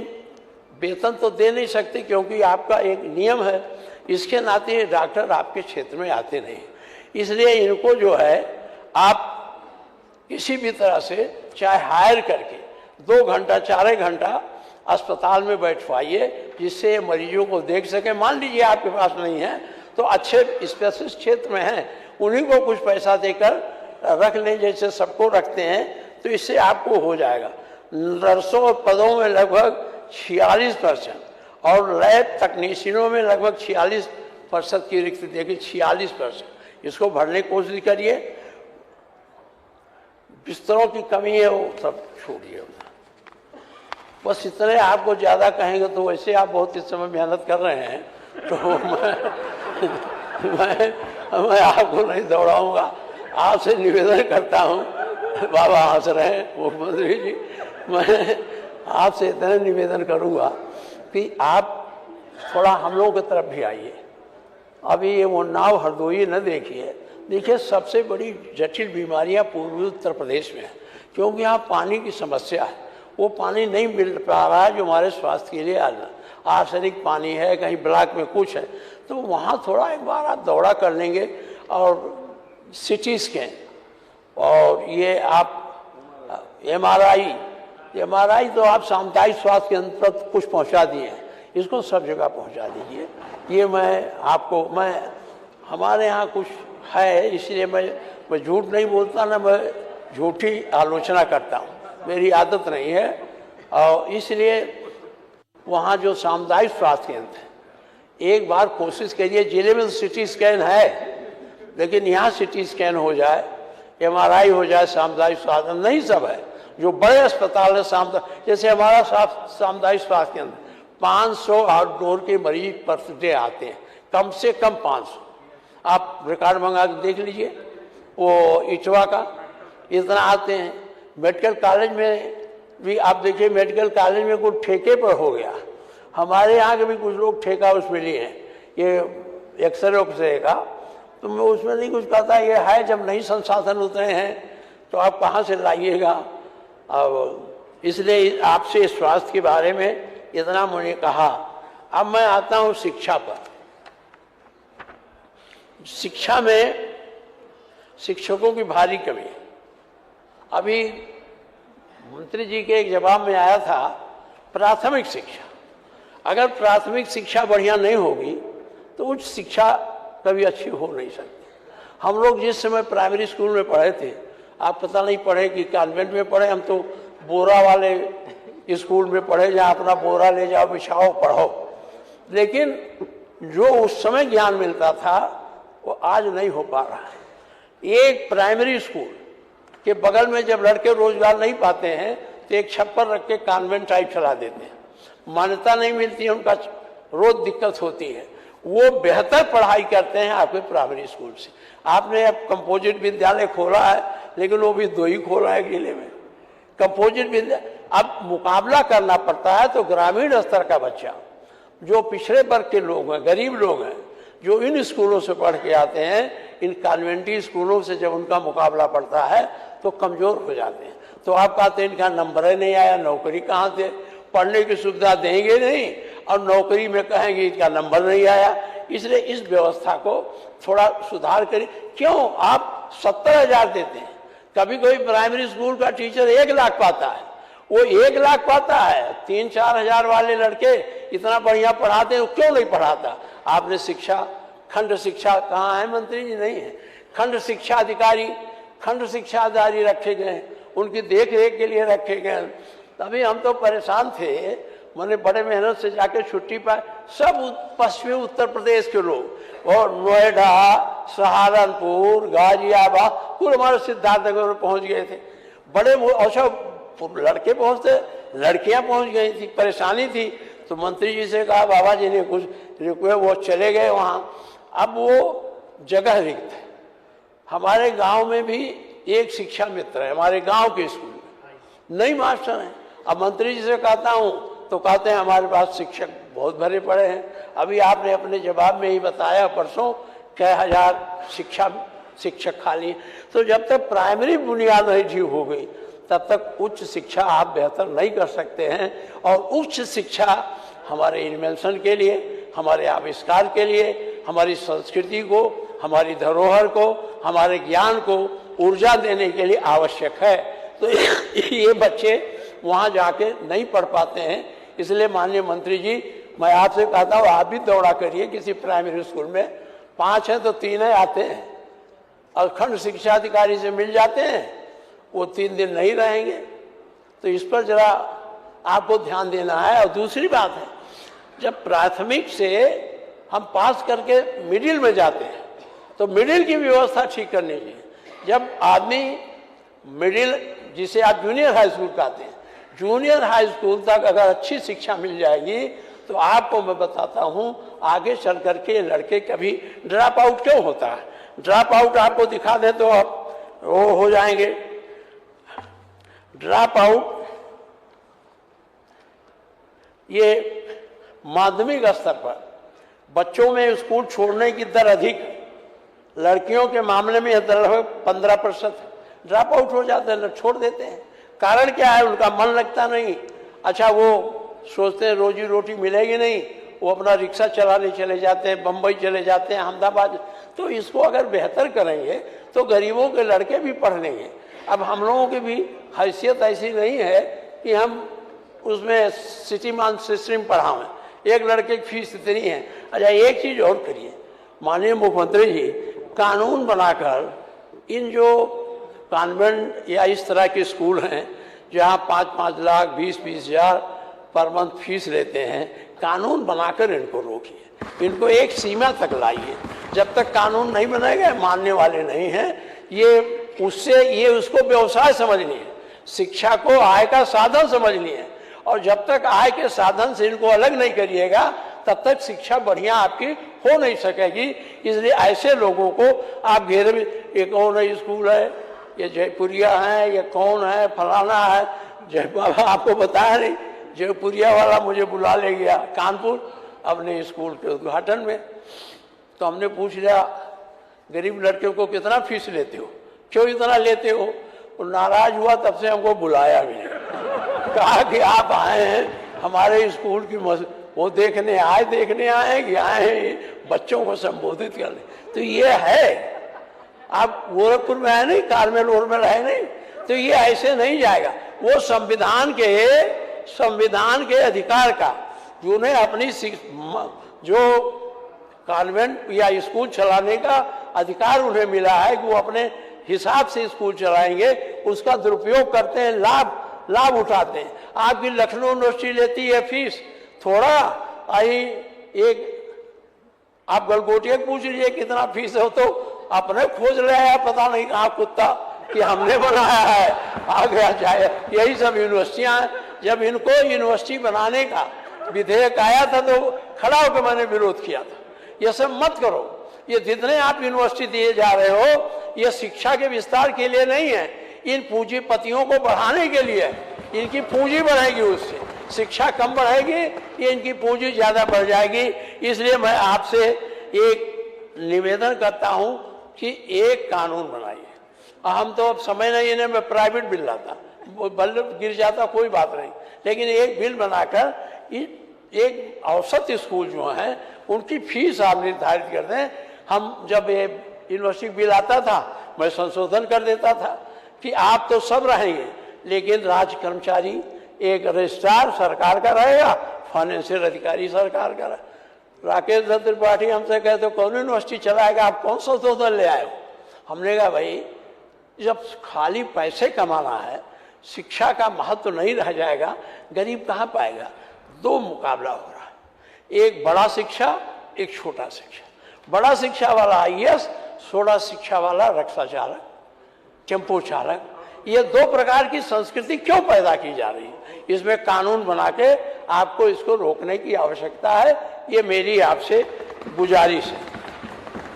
वेतन तो दे नहीं सकते, क्योंकि आपका एक नियम है, इसके नाते डॉक्टर आपके क्षेत्र में आते नहीं। इसलिए इनको जो है आप किसी भी तरह से चाहे हायर करके 2 घंटा 4 घंटा अस्पताल में बैठवाइए, जिससे मरीजों को देख सके। मान लीजिए आपके पास नहीं है तो अच्छे स्पेशलिस्ट क्षेत्र में हैं, उन्हीं को कुछ पैसा देकर रख लें, जैसे सबको रखते हैं, तो इससे आपको हो जाएगा। नर्सों पदों में लगभग 46% और लैब तकनीशियनों में लगभग 46% की रिक्ति देखिए, 46%। इसको भरने की कोशिश करिए। बिस्तरों की कमी है, वो सब छोड़िए। बस इतने आपको ज़्यादा कहेंगे तो वैसे आप बहुत इस समय मेहनत कर रहे हैं, तो मैं आपको नहीं दौड़ाऊंगा। आपसे निवेदन करता हूं, बाबा हंस रहे हैं मुख्यमंत्री जी, मैं आपसे इतना निवेदन करूंगा कि आप थोड़ा हम लोगों की तरफ भी आइए। अभी ये उन्नाव हरदोई न देखिए, देखिए सबसे बड़ी जटिल बीमारियां पूर्वी उत्तर प्रदेश में है, क्योंकि यहाँ पानी की समस्या है। वो पानी नहीं मिल पा रहा है जो हमारे स्वास्थ्य के लिए आर्सेनिक पानी है, कहीं ब्लॉक में कुछ है। तो वहाँ थोड़ा एक बार आप दौरा कर लेंगे और CT स्कैन और ये आप MRI तो आप सामुदायिक स्वास्थ्य केंद्र पर कुछ पहुँचा दिए हैं, इसको सब जगह पहुँचा दीजिए। ये मैं हमारे यहाँ कुछ है, इसलिए मैं झूठ नहीं बोलता ना, मैं झूठी आलोचना करता हूँ, मेरी आदत नहीं है। और इसलिए वहाँ जो सामुदायिक स्वास्थ्य केंद्र है, एक बार कोशिश करिए, जिले में तो सिटी स्कैन है, लेकिन यहाँ सिटी स्कैन हो जाए, MRI हो जाए, सामुदायिक स्वास्थ्य नहीं सब है। जो बड़े अस्पताल है सामुदायिक, जैसे हमारा सामुदायिक स्वास्थ्य केंद्र 500 आउटडोर के मरीज पर डे आते हैं, कम से कम 500। आप रिकॉर्ड मंगा के देख लीजिए, वो इटवा का इतना आते हैं। मेडिकल कॉलेज में भी आप देखिए, मेडिकल कॉलेज में कुछ ठेके पर हो गया, हमारे यहाँ के भी कुछ लोग ठेका उसमें लिए हैं, ये एक्सरे का, तो मैं उसमें नहीं कुछ कहता, ये है जब नहीं संसाधन उतरे हैं तो आप कहाँ से लाइएगा। अब इसलिए आपसे स्वास्थ्य के बारे में इतना मुझे कहा। अब मैं आता हूँ शिक्षा पर। शिक्षा में शिक्षकों की भारी कमी है। अभी मंत्री जी के एक जवाब में आया था, प्राथमिक शिक्षा, अगर प्राथमिक शिक्षा बढ़िया नहीं होगी तो उच्च शिक्षा कभी अच्छी हो नहीं सकती। हम लोग जिस समय प्राइमरी स्कूल में पढ़े थे, आप पता नहीं पढ़े कि कॉन्वेंट में पढ़े, हम तो बोरा वाले स्कूल में पढ़े, जहाँ अपना बोरा ले जाओ, बिछाओ, पढ़ो। लेकिन जो उस समय ज्ञान मिलता था वो आज नहीं हो पा रहा है। एक प्राइमरी स्कूल के बगल में जब लड़के रोजगार नहीं पाते हैं तो एक छप्पर रख के कॉन्वेंट टाइप चला देते हैं, मान्यता नहीं मिलती है, उनका रोज दिक्कत होती है। वो बेहतर पढ़ाई करते हैं आपके प्राइमरी स्कूल से। आपने अब कंपोजिट विद्यालय खोला है, लेकिन वो भी 2 ही खोला है जिले में कंपोजिट विद्यालय। अब मुकाबला करना पड़ता है, तो ग्रामीण स्तर का बच्चा, जो पिछड़े वर्ग के लोग हैं, गरीब लोग हैं, जो इन स्कूलों से पढ़ के आते हैं, इन कॉन्वेंटी स्कूलों से जब उनका मुकाबला पड़ता है तो कमजोर हो जाते हैं। तो आप कहते हैं इनका नंबर ही नहीं आया, नौकरी कहाँ से, पढ़ने की सुविधा देंगे नहीं और नौकरी में कहेंगे इसका नंबर नहीं आया। इसलिए इस व्यवस्था को थोड़ा सुधार करें। क्यों आप 70,000 देते हैं, कभी कोई प्राइमरी स्कूल का टीचर 1 लाख पाता है, वो 1 लाख पाता है, 3-4 हजार वाले लड़के इतना बढ़िया पढ़ाते हैं, क्यों नहीं पढ़ाता। आपने शिक्षा, खंड शिक्षा कहाँ है मंत्री जी? नहीं है। खंड शिक्षा अधिकारी, खंड शिक्षा अधिकारी रखे गए, उनकी देख रेख के लिए रखे गए। तभी हम तो परेशान थे, मैंने बड़े मेहनत से जाके छुट्टी पाए, सब पश्चिमी उत्तर प्रदेश के लोग, और नोएडा, सहारनपुर, गाजियाबाद, पूरे हमारे सिद्धार्थनगर में पहुंच गए थे। बड़े और लड़के पहुंचते, लड़कियां पहुंच गई थी, परेशानी थी। तो मंत्री जी से कहा, बाबा जी ने कुछ रुपये, वो चले गए वहाँ। अब वो जगह रिक्त है। हमारे गांव में भी एक शिक्षा मित्र है, हमारे गांव के स्कूल में नई मास्टर हैं। अब मंत्री जी से कहता हूँ तो कहते हैं हमारे पास शिक्षक बहुत भरे पड़े हैं। अभी आपने अपने जवाब में ही बताया परसों, कई हजार शिक्षक खाली। तो जब तक प्राइमरी बुनियाद नहीं ठीक हो गई, तब तक उच्च शिक्षा आप बेहतर नहीं कर सकते हैं। और उच्च शिक्षा हमारे इन्वेंशन के लिए, हमारे आविष्कार के लिए, हमारी संस्कृति को, हमारी धरोहर को, हमारे ज्ञान को ऊर्जा देने के लिए आवश्यक है। तो ये बच्चे वहाँ जाके नहीं पढ़ पाते हैं। इसलिए माननीय मंत्री जी, मैं आपसे कहता हूँ, आप भी दौड़ा करिए किसी प्राइमरी स्कूल में, 5 हैं तो 3 आते हैं, और खंड शिक्षा अधिकारी से मिल जाते हैं, वो 3 दिन नहीं रहेंगे। तो इस पर जरा आपको ध्यान देना है। और दूसरी बात है, जब प्राथमिक से हम पास करके मिडिल में जाते हैं तो मिडिल की व्यवस्था ठीक करनी चाहिए। जब आदमी मिडिल, जिसे आप जूनियर हाई स्कूल कहते हैं, जूनियर हाई स्कूल तक अगर अच्छी शिक्षा मिल जाएगी तो आपको मैं बताता हूँ आगे चल करके लड़के कभी ड्रॉप आउट क्यों होता है। ड्रॉप आउट आपको दिखा दे तो आप वो हो जाएंगे। ड्रॉप आउट ये माध्यमिक स्तर पर बच्चों में स्कूल छोड़ने की दर अधिक, लड़कियों के मामले में यह दर लगभग 15% ड्रॉप आउट हो जाते हैं, छोड़ देते हैं। कारण क्या है? उनका मन लगता नहीं। अच्छा, वो सोचते हैं रोजी रोटी मिलेगी नहीं, वो अपना रिक्शा चलाने चले जाते हैं, बम्बई चले जाते हैं, अहमदाबाद। तो इसको अगर बेहतर करेंगे तो गरीबों के लड़के भी पढ़ लेंगे। अब हम लोगों की भी हैसियत ऐसी नहीं है कि हम उसमें सिटी मान सिस्टम पढ़ावें, एक लड़के की फीस इतनी है। अच्छा, एक चीज़ और करिए, माननीय मुख्यमंत्री जी कानून बनाकर इन जो कॉन्वेंट या इस तरह के स्कूल हैं जहाँ 5-5 लाख 20-20 हजार पर मंथ फीस लेते हैं, कानून बनाकर इनको रोकिए, इनको एक सीमा तक लाइए। जब तक कानून नहीं बनेगा, मानने वाले नहीं हैं ये उसको व्यवसाय समझनी है, शिक्षा को आय का साधन समझनी है। और जब तक आय के साधन से इनको अलग नहीं करिएगा तब तक शिक्षा बढ़िया आपकी हो नहीं सकेगी। इसलिए ऐसे लोगों को आप घेरे में, ये कौन है स्कूल है, ये जयपुरिया है, ये कौन है, फलाना है, जय बाबा आपको बताया नहीं, जयपुरिया वाला मुझे बुला ले गया कानपुर अपने स्कूल के उद्घाटन में। तो हमने पूछ लिया गरीब लड़कियों को कितना फीस लेते हो, क्यों इतना लेते हो? वो नाराज हुआ, तब से हमको बुलाया भी नहीं। कहा कि आप आए हैं हमारे स्कूल की वो देखने आए कि आए हैं बच्चों को संबोधित करने। तो ये है, आप गोरखपुर में है नहीं, कारमेल ओरमेल है नहीं, तो ये ऐसे नहीं जाएगा। वो संविधान के अधिकार का जिन्हें अपनी जो कॉन्वेंट या स्कूल चलाने का अधिकार उन्हें मिला है कि वो अपने हिसाब से स्कूल चलाएंगे, उसका दुरुपयोग करते हैं, लाभ उठाते हैं। आपकी लखनऊ यूनिवर्सिटी लेती है फीस थोड़ा, एक आप गलगोटिया पूछ लीजिए कितना फीस हो, तो अपने खोज रहे हैं, पता नहीं कहाँ कुत्ता कि हमने बनाया है, आ गया चाहे। यही सब यूनिवर्सिटियां हैं। जब इनको यूनिवर्सिटी बनाने का विधेयक आया था तो खड़ा होकर मैंने विरोध किया था, ये सब मत करो। ये जितने आप यूनिवर्सिटी दिए जा रहे हो, ये शिक्षा के विस्तार के लिए नहीं है, इन पूंजीपतियों को बढ़ाने के लिए। इनकी पूंजी बढ़ेगी, उससे शिक्षा कम बढ़ेगी, ये इनकी पूंजी ज्यादा बढ़ जाएगी। इसलिए मैं आपसे एक निवेदन करता हूं कि एक कानून बनाइए। हम तो अब समय नहीं है, मैं प्राइवेट बिल लाता, बल्ब गिर जाता कोई बात नहीं, लेकिन एक बिल बनाकर एक औसत स्कूल जो है उनकी फीस आप निर्धारित कर दें। हम जब ये यूनिवर्सिटी बिल आता था, मैं संशोधन कर देता था कि आप तो सब रहेंगे, लेकिन राज्य कर्मचारी एक रजिस्ट्रार सरकार का रहेगा, फाइनेंशियल अधिकारी सरकार का रहेगा। राकेश दत्त त्रिपाठी हमसे कहते कौन यूनिवर्सिटी चलाएगा, आप कौन संशोधन ले आए हो? हमने कहा भाई जब खाली पैसे कमाना है, शिक्षा का महत्व नहीं रह जाएगा, गरीब कहाँ पाएगा? दो मुकाबला हो रहा है, एक बड़ा शिक्षा, एक छोटा शिक्षा। बड़ा शिक्षा वाला IAS, छोटा शिक्षा वाला रिक्शा चालक, टेम्पो चालक। ये दो प्रकार की संस्कृति क्यों पैदा की जा रही है? इसमें कानून बना के आपको इसको रोकने की आवश्यकता है। ये मेरी आपसे गुजारिश है।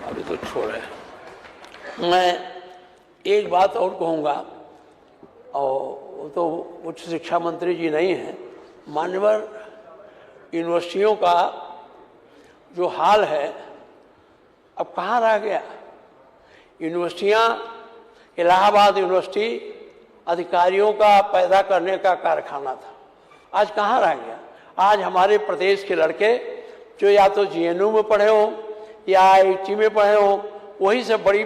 अभी तो छोड़े, मैं एक बात और कहूँगा, और तो उच्च शिक्षा मंत्री जी नहीं हैं, मान्यवर यूनिवर्सिटियों का जो हाल है अब कहाँ रह गया? यूनिवर्सिटियाँ, इलाहाबाद यूनिवर्सिटी अधिकारियों का पैदा करने का कारखाना था, आज कहाँ रह गया? आज हमारे प्रदेश के लड़के जो या तो GNU में पढ़े हो या IIT में पढ़े हो, वही से बड़ी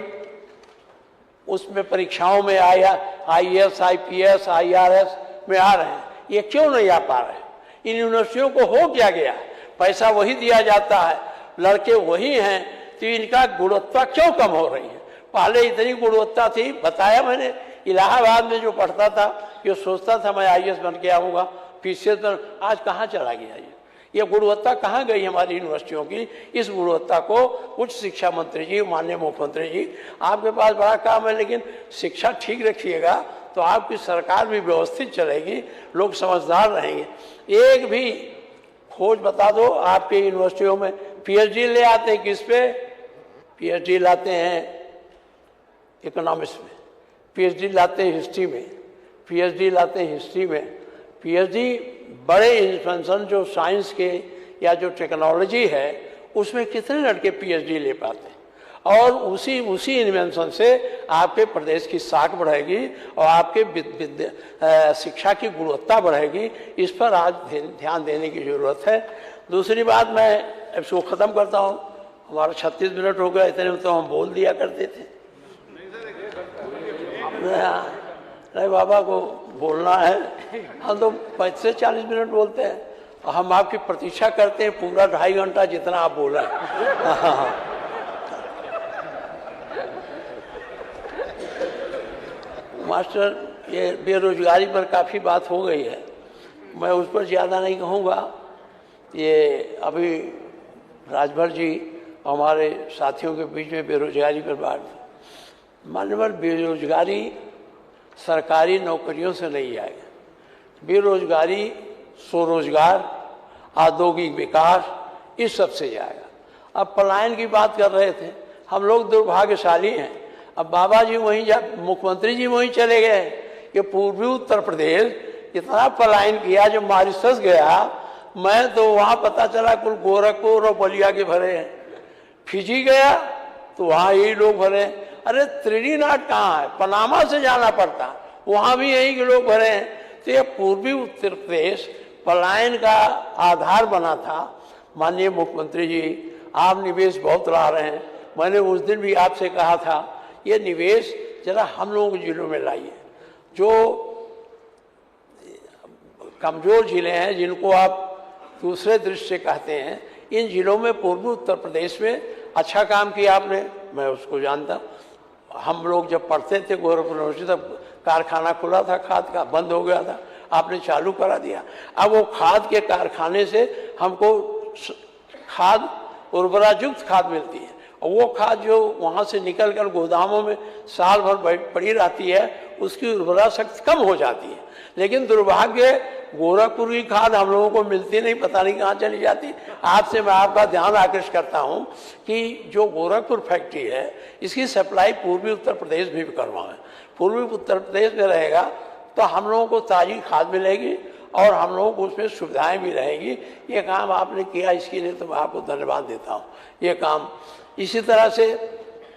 उसमें परीक्षाओं में IAS, IPS, IRS में आ रहे हैं। ये क्यों नहीं आ पा रहे? इन यूनिवर्सिटियों को हो क्या गया? पैसा वही दिया जाता है, लड़के वही हैं, तो इनका गुणवत्ता क्यों कम हो रही है? पहले इतनी गुणवत्ता थी, बताया मैंने। इलाहाबाद में जो पढ़ता था ये सोचता था मैं IAS बन के आऊँगा, पीछे तो आज कहाँ चला गया? ये गुणवत्ता कहाँ गई हमारी यूनिवर्सिटियों की? इस गुणवत्ता को उच्च शिक्षा मंत्री जी, माननीय मुख्यमंत्री जी, आपके पास बड़ा काम है, लेकिन शिक्षा ठीक रखिएगा तो आपकी सरकार भी व्यवस्थित चलेगी, लोग समझदार रहेंगे। एक भी खोज बता दो आपके यूनिवर्सिटियों में। PhD ले आते हैं किस पे? PhD लाते हैं इकोनॉमिक्स में, PhD लाते हैं हिस्ट्री में, PhD लाते हैं हिस्ट्री में। PhD बड़े इन्वेंशन जो साइंस के या जो टेक्नोलॉजी है उसमें कितने लड़के PhD ले पाते हैं? और उसी इन्वेंशन से आपके प्रदेश की साख बढ़ेगी और आपके शिक्षा की गुणवत्ता बढ़ेगी। इस पर आज ध्यान देने की जरूरत है। दूसरी बात, मैं इसको ख़त्म करता हूँ, हमारा 36 मिनट हो गया, इतने में तो हम बोल दिया करते थे। नहीं बाबा को बोलना है, हम तो 35 से 40 मिनट बोलते हैं और हम आपकी प्रतीक्षा करते हैं पूरा 2.5 घंटा जितना आप बोला है। मास्टर, ये बेरोजगारी पर काफ़ी बात हो गई है, मैं उस पर ज़्यादा नहीं कहूँगा। ये अभी राजभर जी हमारे साथियों के बीच में बेरोजगारी पर बात, मानवर बेरोजगारी सरकारी नौकरियों से नहीं आएगा। बेरोजगारी स्वरोजगार, औद्योगिक विकास, इस सब से जाएगा। अब पलायन की बात कर रहे थे, हम लोग दुर्भाग्यशाली हैं। अब बाबा जी वहीं मुख्यमंत्री जी वहीं चले गए कि पूर्वी उत्तर प्रदेश इतना पलायन किया, जो मॉरिशस गया मैं तो वहाँ पता चला कुल गोरखपुर और बलिया के भरे हैं। फिजी गया तो वहाँ यही लोग भरे हैं। अरे त्रिनिदाद कहाँ है, पनामा से जाना पड़ता, वहाँ भी यही के लोग भरे हैं। तो ये पूर्वी उत्तर प्रदेश पलायन का आधार बना था। माननीय मुख्यमंत्री जी, आप निवेश बहुत ला रहे हैं। मैंने उस दिन भी आपसे कहा था ये निवेश जरा हम लोगों के जिलों में लाइए। जो कमजोर जिले हैं, जिनको आप दूसरे दृष्टि से कहते हैं, इन जिलों में पूर्वी उत्तर प्रदेश में अच्छा काम किया आपने, मैं उसको जानता। हम लोग जब पढ़ते थे गोरखपुर यूनिवर्सिटी, तब कारखाना खुला था खाद का, बंद हो गया था, आपने चालू करा दिया। अब वो खाद के कारखाने से हमको खाद, उर्वरायुक्त खाद मिलती है, और वो खाद जो वहाँ से निकल कर गोदामों में साल भर पड़ी रहती है, उसकी उर्वरा शक्ति कम हो जाती है। लेकिन दुर्भाग्य गोरखपुर की खाद हम लोगों को मिलती नहीं, पता नहीं कहाँ चली जाती। आपसे मैं आपका ध्यान आकृष्ट करता हूँ कि जो गोरखपुर फैक्ट्री है, इसकी सप्लाई पूर्वी उत्तर प्रदेश में भी करवाएं। पूर्वी उत्तर प्रदेश में रहेगा तो हम लोगों को ताज़ी खाद मिलेगी और हम लोगों को उसमें सुविधाएं भी रहेंगी। ये काम आपने किया, इसके लिए तो मैं आपको धन्यवाद देता हूँ। ये काम इसी तरह से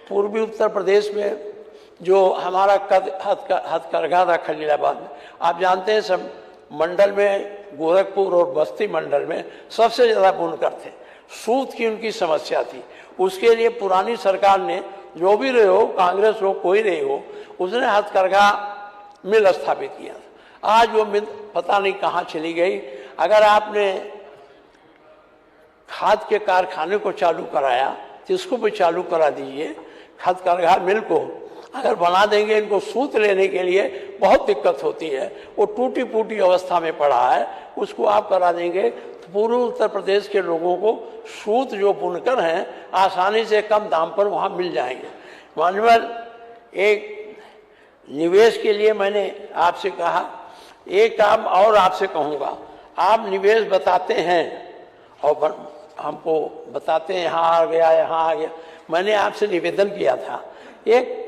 पूर्वी उत्तर प्रदेश में जो हमारा हथकरघा था खलीलाबाद में, आप जानते हैं सब मंडल में, गोरखपुर और बस्ती मंडल में सबसे ज़्यादा बुनकर थे। सूत की उनकी समस्या थी। उसके लिए पुरानी सरकार ने, जो भी रहे हो, कांग्रेस हो कोई रही हो, उसने हथकरघा मिल स्थापित किया। आज वो मिल पता नहीं कहाँ चली गई। अगर आपने खाद के कारखाने को चालू कराया तो इसको भी चालू करा दीजिए। हथकरघा मिल को अगर बना देंगे, इनको सूत लेने के लिए बहुत दिक्कत होती है, वो टूटी फूटी अवस्था में पड़ा है, उसको आप करा देंगे तो पूर्वी उत्तर प्रदेश के लोगों को सूत जो बुनकर हैं आसानी से कम दाम पर वहाँ मिल जाएंगे। मानवर, एक निवेश के लिए मैंने आपसे कहा, एक काम और आपसे कहूँगा, आप निवेश बताते हैं और हमको बताते हैं यहाँ आ गया, यहाँ आ गया। मैंने आपसे निवेदन किया था, एक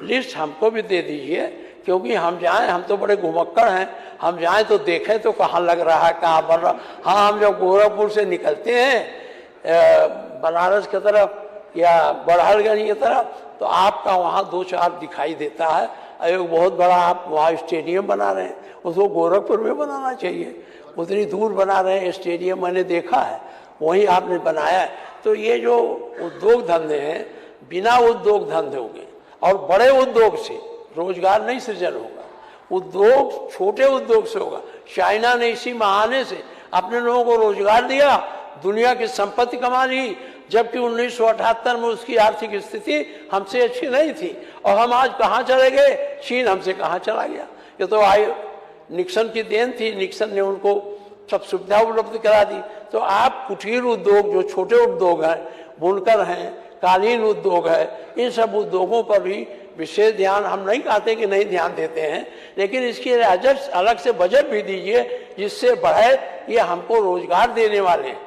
लिस्ट हमको भी दे दीजिए, क्योंकि हम जाएं, हम तो बड़े घुमक्कड़ हैं, हम जाएं तो देखें तो कहाँ लग रहा है, कहाँ बन रहा। हाँ, हम जब गोरखपुर से निकलते हैं बनारस की तरफ या बड़हलगंज की तरफ, तो आपका वहाँ 2-4 दिखाई देता है। एक बहुत बड़ा आप वहाँ स्टेडियम बना रहे हैं, उसको गोरखपुर में बनाना चाहिए। उतनी दूर बना रहे हैं स्टेडियम, मैंने देखा है, वहीं आपने बनाया है। तो ये जो उद्योग धंधे हैं, बिना उद्योग धंधे के और बड़े उद्योग से रोजगार नहीं सृजन होगा। उद्योग छोटे उद्योग से होगा। चाइना ने इसी बहाने से अपने लोगों को रोजगार दिया, दुनिया की संपत्ति कमा ली, जबकि 1978 में उसकी आर्थिक स्थिति हमसे अच्छी नहीं थी। और हम आज कहाँ चले गए, चीन हमसे कहाँ चला गया। ये तो निक्सन की देन थी, निक्सन ने उनको सब सुविधा उपलब्ध करा दी। तो आप कुटीर उद्योग, जो छोटे उद्योग हैं, बुनकर हैं, कालीन उद्योग है, इन सब उद्योगों पर भी विशेष ध्यान, हम नहीं कहते कि नहीं ध्यान देते हैं, लेकिन इसके लिए अलग से बजट भी दीजिए, जिससे बढ़े, ये हमको रोजगार देने वाले हैं।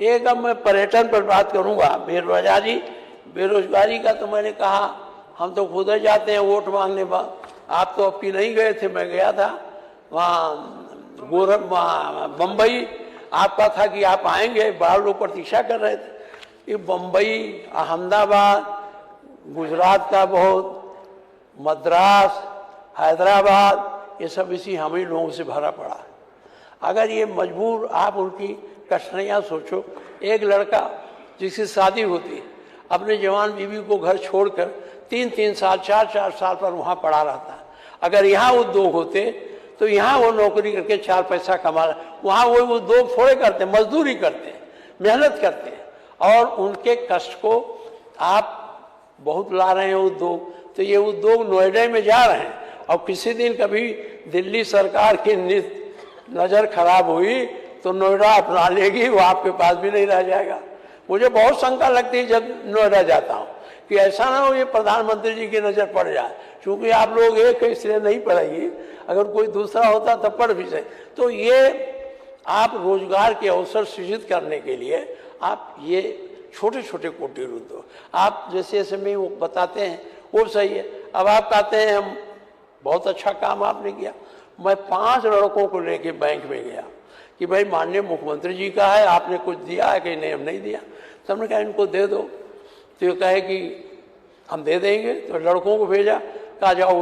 एक अब मैं पर्यटन पर बात करूंगा। बेरोजगारी का तो मैंने कहा, हम तो खुद ही जाते हैं वोट मांगने पर। आप तो अब की नहीं गए थे, मैं गया था वहाँ बम्बई। आपका था कि आप आएंगे, बड़ा लोग प्रतीक्षा कर रहे थे। ये बम्बई, अहमदाबाद, गुजरात का बहुत, मद्रास, हैदराबाद, ये सब इसी हम ही लोगों से भरा पड़ा है। अगर ये मजबूर, आप उनकी कठिनाइयाँ सोचो। एक लड़का जिसकी शादी होती, अपने जवान बीवी को घर छोड़कर 3-3 साल, 4-4 साल पर वहाँ पड़ा रहता है। अगर यहाँ उद्योग होते तो यहाँ वो नौकरी करके 4 पैसा कमा, वहाँ वो उद्योग थोड़े करते, मजदूरी करते, मेहनत करते हैं। और उनके कष्ट को आप बहुत ला रहे हैं उद्योग। तो ये उद्योग नोएडा में जा रहे हैं और किसी दिन कभी दिल्ली सरकार की नज़र खराब हुई तो नोएडा अपना लेगी, वो आपके पास भी नहीं रह जाएगा। मुझे बहुत शंका लगती है जब नोएडा जाता हूँ कि ऐसा ना हो ये प्रधानमंत्री जी की नज़र पड़ जाए, क्योंकि आप लोग एक है इसलिए नहीं पढ़ेगी, अगर कोई दूसरा होता तब पढ़ भी सके। तो ये आप रोजगार के अवसर सृजित करने के लिए आप ये छोटे छोटे कुटीर उद्योग आप जैसे SME वो बताते हैं वो सही है। अब आप कहते हैं हम बहुत अच्छा काम आपने किया। मैं 5 लड़कों को लेके बैंक में गया कि भाई माननीय मुख्यमंत्री जी का है, आपने कुछ दिया है कि नहीं? हम नहीं दिया। तो हमने कहा इनको दे दो, तो ये कहे कि हम दे देंगे। तो लड़कों को भेजा, कहा जाओ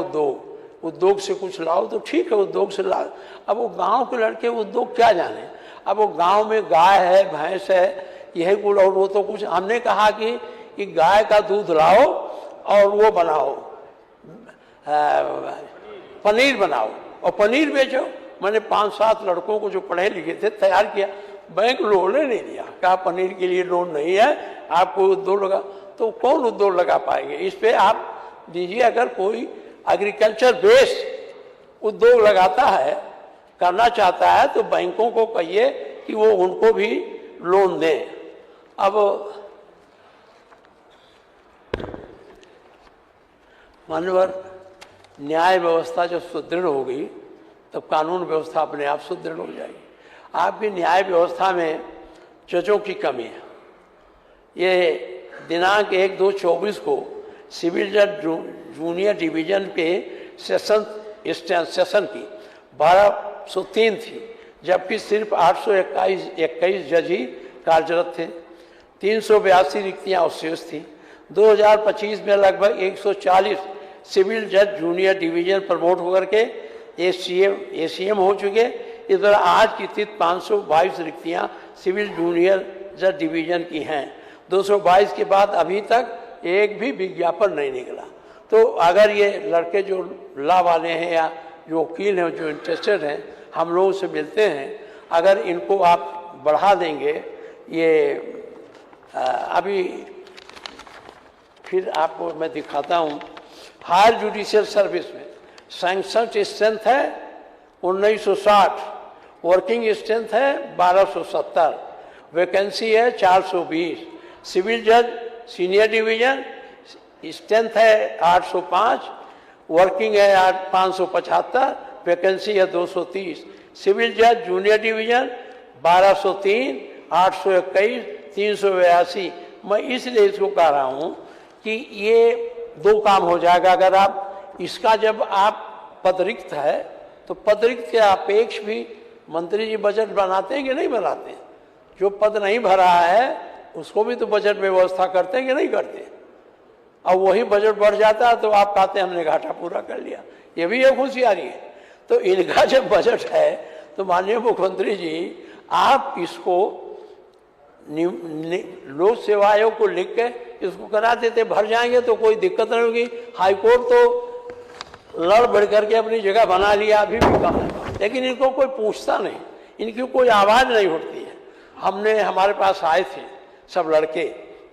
उद्योग से कुछ लाओ। तो ठीक है, उद्योग से ला। अब वो गांव के लड़के उद्योग क्या जाने, अब वो गांव में गाय है भैंस है यही कुल, और वो तो कुछ हमने कहा कि गाय का दूध लाओ और वो बनाओ पनीर बनाओ और पनीर बेचो। मैंने 5-7 लड़कों को जो पढ़े लिखे थे तैयार किया। बैंक लोन नहीं दिया, कहा पनीर के लिए लोन नहीं है, आप कोई उद्योग लगा। तो कौन उद्योग लगा पाएंगे? इस पे आप दीजिए, अगर कोई एग्रीकल्चर बेस्ड उद्योग लगाता है, करना चाहता है, तो बैंकों को कहिए कि वो उनको भी लोन दें। अब मानवर न्याय व्यवस्था जब सुदृढ़ होगी तब कानून व्यवस्था अपने आप सुदृढ़ हो जाएगी। आपकी न्याय व्यवस्था में जजों की कमी है। ये दिनांक 1/2/24 को सिविल जज जूनियर डिवीजन के सेशन की 1203 थी, जबकि सिर्फ 821 जज ही कार्यरत थे। 382 रिक्तियां अवशेष थी। 2025 में लगभग 140 सिविल जज जूनियर डिवीजन प्रमोट होकर के एसीएम हो चुके। इस तरह आज की स्थिति 522 रिक्तियां सिविल जूनियर जज डिवीजन की हैं। 222 के बाद अभी तक एक भी विज्ञापन नहीं निकला। तो अगर ये लड़के जो लॉ वाले हैं या जो वकील हैं जो इंटरेस्टेड हैं, हम लोगों से मिलते हैं, अगर इनको आप बढ़ा देंगे, ये अभी फिर आपको मैं दिखाता हूँ। हायर जुडिशियल सर्विस में सैंक्शन स्ट्रेंथ है 1960, वर्किंग स्ट्रेंथ है 1270, वैकेंसी है 420। सिविल जज सीनियर डिवीजन स्ट्रेंथ है 805, वर्किंग है 575, वैकेंसी है 230। सिविल जज जूनियर डिवीजन 1203, 821, 382। मैं इसलिए इसको कह रहा हूँ कि ये 2 काम हो जाएगा। अगर आप इसका जब आप पद रिक्त है तो पद रिक्त के अपेक्ष भी मंत्री जी बजट बनाते हैं कि नहीं बनाते हैं? जो पद नहीं भरा है उसको भी तो बजट में व्यवस्था करते हैं कि नहीं करते? और वही बजट बढ़ जाता है तो आप कहते हैं हमने घाटा पूरा कर लिया। ये भी एक होशियारी है। तो इनका जब बजट है तो माननीय मुख्यमंत्री जी आप इसको लोक सेवा आयोग को लिख के इसको करा देते, भर जाएंगे तो कोई दिक्कत नहीं होगी। हाईकोर्ट तो लड़ बढ़ करके अपनी जगह बना लिया, अभी भी कम है, लेकिन इनको कोई पूछता नहीं, इनकी कोई आवाज़ नहीं उठती है। हमारे पास आए थे सब लड़के,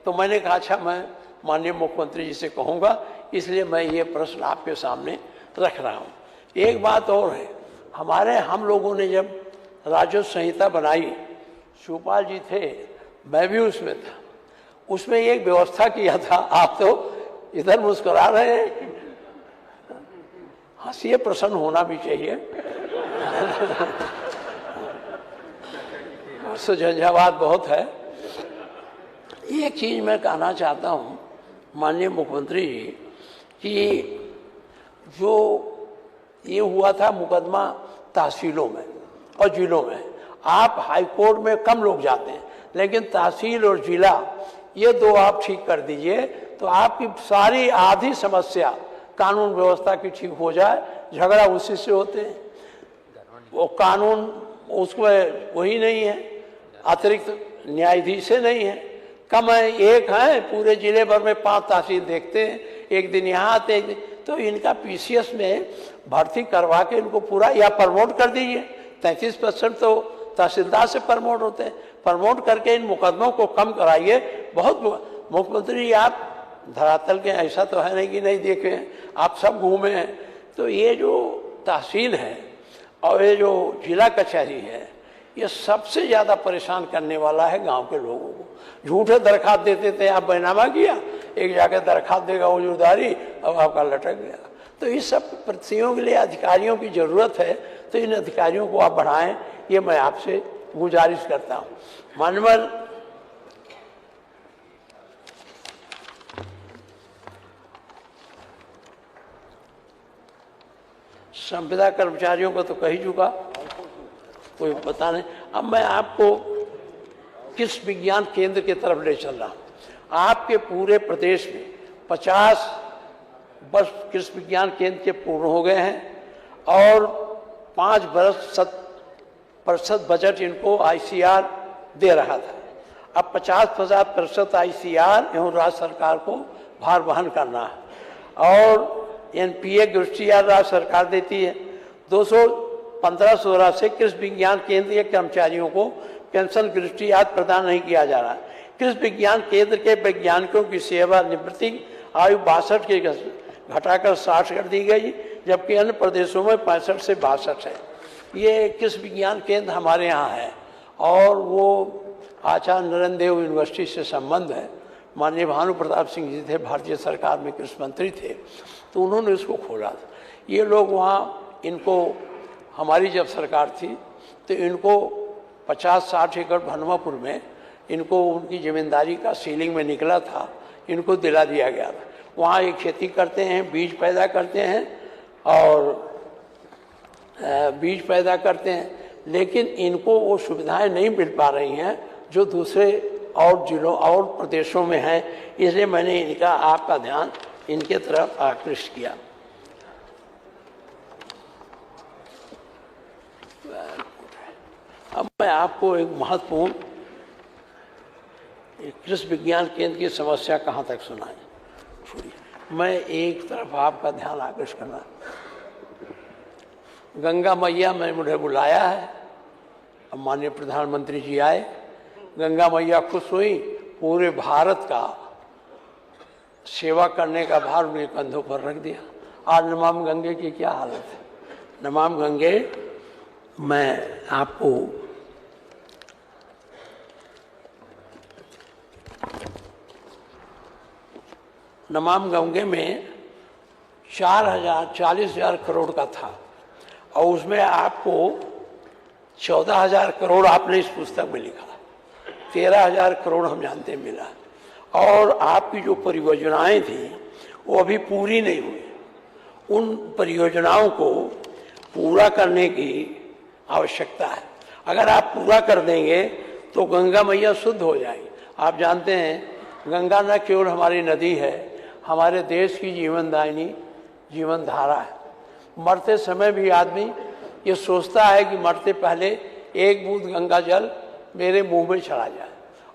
तो मैंने कहा अच्छा मैं माननीय मुख्यमंत्री जी से कहूँगा, इसलिए मैं ये प्रश्न आपके सामने रख रहा हूँ। एक बात और है, हम लोगों ने जब राजस्व संहिता बनाई, शिवपाल जी थे, मैं भी उसमें था, उसमें एक व्यवस्था किया था। आप तो इधर मुस्कुरा रहे हैं, हंसिए, प्रसन्न होना भी चाहिए। तो झंझावात बहुत है। एक चीज मैं कहना चाहता हूँ माननीय मुख्यमंत्री जी कि जो ये हुआ था मुकदमा तहसीलों में और जिलों में, आप हाईकोर्ट में कम लोग जाते हैं, लेकिन तहसील और जिला ये 2 आप ठीक कर दीजिए तो आपकी सारी आधी समस्या कानून व्यवस्था की ठीक हो जाए। झगड़ा उसी से होते हैं, वो कानून उसमें वही नहीं है, अतिरिक्त न्यायाधीश से नहीं है, कम है, एक है पूरे जिले भर में 5 तहसील देखते हैं, एक दिन यहाँ आते हैं। तो इनका पीसीएस में भर्ती करवा के इनको पूरा या प्रमोट कर दीजिए। 33% तो तहसीलदार से प्रमोट होते हैं, प्रमोट करके इन मुकदमों को कम कराइए। बहुत मुख्यमंत्री जी आप धरातल के ऐसा तो है नहीं कि नहीं देखे हैं, आप सब घूमे हैं। तो ये जो तहसील है और ये जो जिला कचहरी है, ये सबसे ज़्यादा परेशान करने वाला है गांव के लोगों को। झूठे दरखास्त देते थे, आप बैनामा किया, एक जाके दरखास्त देगा वजूदारी, अब आपका लटक गया। तो इस सब प्रतियों के लिए अधिकारियों की ज़रूरत है, तो इन अधिकारियों को आप बढ़ाएं, ये मैं आपसे गुजारिश करता हूँ। मानवर संविदा कर्मचारियों को तो कह ही चुका, कोई पता नहीं। अब मैं आपको किस विज्ञान केंद्र की तरफ ले चल रहा हूँ। आपके पूरे प्रदेश में 50 वर्ष कृषि विज्ञान केंद्र के पूर्ण हो गए हैं और 5 वर्ष 100% बजट इनको आईसीआर दे रहा था। अब 50% आईसीआर एवं राज्य सरकार को भार वहन करना है और एनपीए दृष्टियार राज्य सरकार देती है। 215-16 से कृषि विज्ञान केंद्र के कर्मचारियों को पेंशन दृष्टियार प्रदान नहीं किया जा रहा। कृषि विज्ञान केंद्र के वैज्ञानिकों की सेवानिवृत्ति आयु 62 के घटाकर 60 कर दी गई, जबकि अन्य प्रदेशों में 65 से 62 है। ये कृषि विज्ञान केंद्र हमारे यहाँ है और वो आचार्य नरेंद्र देव यूनिवर्सिटी से संबंध है। माननीय भानु प्रताप सिंह जी थे, भारतीय सरकार में कृषि मंत्री थे, तो उन्होंने इसको खोला था। ये लोग वहाँ, इनको हमारी जब सरकार थी तो इनको 50-60 एकड़ भनवापुर में इनको उनकी ज़मींदारी का सीलिंग में निकला था, इनको दिला दिया गया था। वहाँ ये खेती करते हैं, बीज पैदा करते हैं और लेकिन इनको वो सुविधाएं नहीं मिल पा रही हैं जो दूसरे और जिलों और प्रदेशों में हैं। इसलिए मैंने इनका आपका ध्यान इनके तरफ आकृष्ट किया। अब मैं आपको एक महत्वपूर्ण कृषि विज्ञान केंद्र की समस्या कहाँ तक सुनाएं। मैं एक तरफ आपका ध्यान आकृष्ट करना, गंगा मैया ने मुझे बुलाया है, अब माननीय प्रधानमंत्री जी आए, गंगा मैया खुश हुई, पूरे भारत का सेवा करने का भार उनके कंधों पर रख दिया। आज नमामि गंगे की क्या हालत है। नमामि गंगे, मैं आपको नमामि गंगे में 40,000 करोड़ का था और उसमें आपको 14,000 करोड़ आपने इस पुस्तक में लिखा, 13,000 करोड़ हम जानते हैं मिला। और आपकी जो परियोजनाएं थी वो अभी पूरी नहीं हुई। उन परियोजनाओं को पूरा करने की आवश्यकता है। अगर आप पूरा कर देंगे तो गंगा मैया शुद्ध हो जाएगी। आप जानते हैं गंगा न केवल हमारी नदी है, हमारे देश की जीवनदायिनी जीवन धारा है। मरते समय भी आदमी ये सोचता है कि मरते पहले एक बूंद गंगा जल मेरे मुंह में चला जाए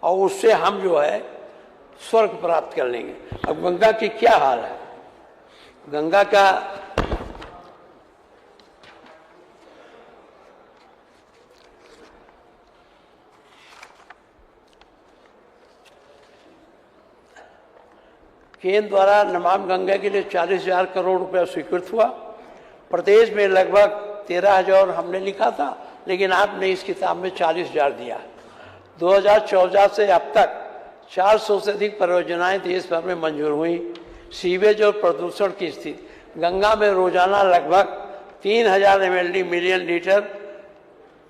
और उससे हम जो है स्वर्ग प्राप्त कर लेंगे। अब गंगा की क्या हाल है। गंगा का केंद्र द्वारा नमामि गंगा के लिए 40,000 करोड़ रुपया स्वीकृत हुआ। प्रदेश में लगभग 13,000 हमने लिखा था, लेकिन आपने इस किताब में 40,000 दिया। 2014 से अब तक 400 से अधिक परियोजनाएं देश भर में मंजूर हुई। सीवेज और प्रदूषण की स्थिति, गंगा में रोजाना लगभग 3,000 mld मिलियन लीटर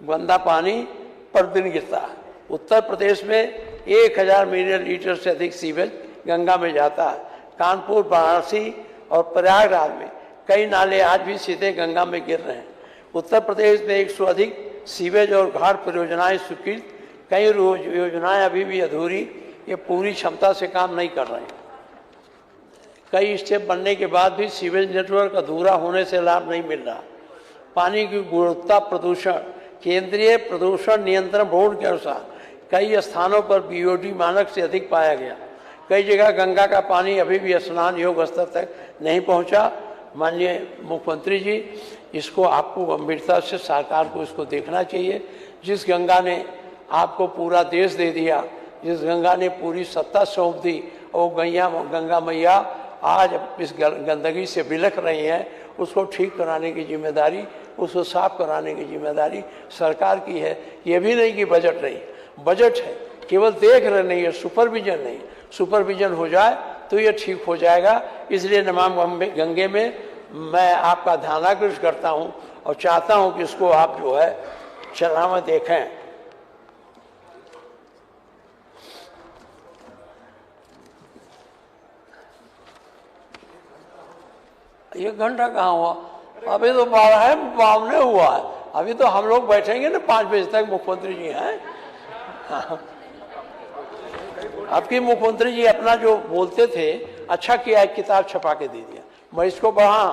गंदा पानी पर दिन गिरता है। उत्तर प्रदेश में 1,000 मिलियन लीटर से अधिक सीवेज गंगा में जाता है। कानपुर, वाराणसी और प्रयागराज में कई नाले आज भी सीधे गंगा में गिर रहे हैं। उत्तर प्रदेश में 100 अधिक सीवेज और घाट परियोजनाएं स्वीकृत, कई योजनाएं अभी भी अधूरी, ये पूरी क्षमता से काम नहीं कर रहे हैं। कई स्टेप बनने के बाद भी सीवेज नेटवर्क अधूरा होने से लाभ नहीं मिल रहा। पानी की गुणवत्ता प्रदूषण, केंद्रीय प्रदूषण नियंत्रण बोर्ड के अनुसार कई स्थानों पर बीओडी मानक से अधिक पाया गया। कई जगह गंगा का पानी अभी भी स्नान योग्य स्तर तक नहीं पहुंचा। माननीय मुख्यमंत्री जी, इसको आपको गंभीरता से सरकार को इसको देखना चाहिए। जिस गंगा ने आपको पूरा देश दे दिया, जिस गंगा ने पूरी सत्ता सौंप दी, और गंगा मैया आज इस गंदगी से बिलख रही हैं, उसको ठीक कराने की जिम्मेदारी, उसको साफ कराने की जिम्मेदारी सरकार की है। ये भी नहीं कि बजट नहीं, बजट है, केवल देख रहे नहीं है, सुपरविजन नहीं। सुपरविजन हो जाए तो ये ठीक हो जाएगा। इसलिए नमामि गंगे में मैं आपका ध्यानाकर्षण करता हूँ और चाहता हूँ कि इसको आप जो है चलाना देखें। एक घंटा कहाँ हुआ? अभी तो 12:52 हुआ है। अभी तो हम लोग बैठेंगे ना 5 बजे तक। मुख्यमंत्री जी हैं, आपकी मुख्यमंत्री जी अपना जो बोलते थे, अच्छा किया एक किताब छपा के दे दिया, मैं इसको पढ़ा।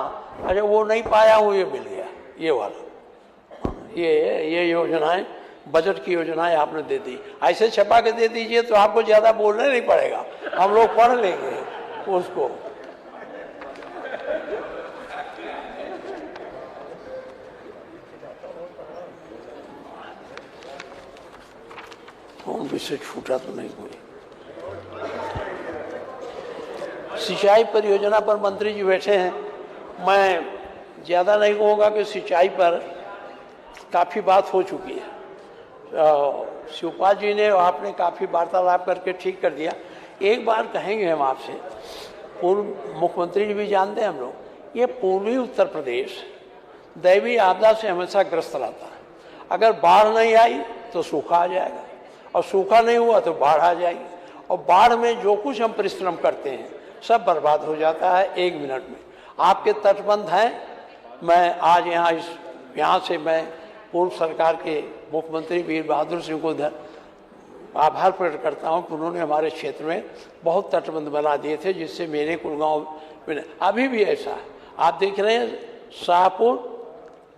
अच्छा वो नहीं पाया हूँ, ये मिल गया, ये वाला। ये योजनाएं, बजट की योजनाएं आपने दे दी। ऐसे छपा के दे दीजिए तो आपको ज्यादा बोलने नहीं पड़ेगा, हम लोग पढ़ लेंगे उसको। कौन विषय छूटा तो नहीं कोई? सिंचाई परियोजना पर मंत्री जी बैठे हैं। मैं ज़्यादा नहीं कहूँगा कि सिंचाई पर काफ़ी बात हो चुकी है। शिवपाल जी ने, आपने काफ़ी वार्तालाप करके ठीक कर दिया। एक बार कहेंगे हम आपसे, पूर्व मुख्यमंत्री जी भी जानते हैं हम लोग, ये पूर्वी उत्तर प्रदेश दैवीय आपदा से हमेशा ग्रस्त रहता है। अगर बाढ़ नहीं आई तो सूखा आ जाएगा, और सूखा नहीं हुआ तो बाढ़ आ जाएगी, और बाढ़ में जो कुछ हम परिश्रम करते हैं सब बर्बाद हो जाता है 1 मिनट में। आपके तटबंध हैं। मैं आज यहाँ से मैं पूर्व सरकार के मुख्यमंत्री वीर बहादुर सिंह को आभार प्रकट करता हूँ कि उन्होंने हमारे क्षेत्र में बहुत तटबंध बना दिए थे, जिससे मेरे कुलगांव में अभी भी ऐसा है। आप देख रहे हैं शाहपुर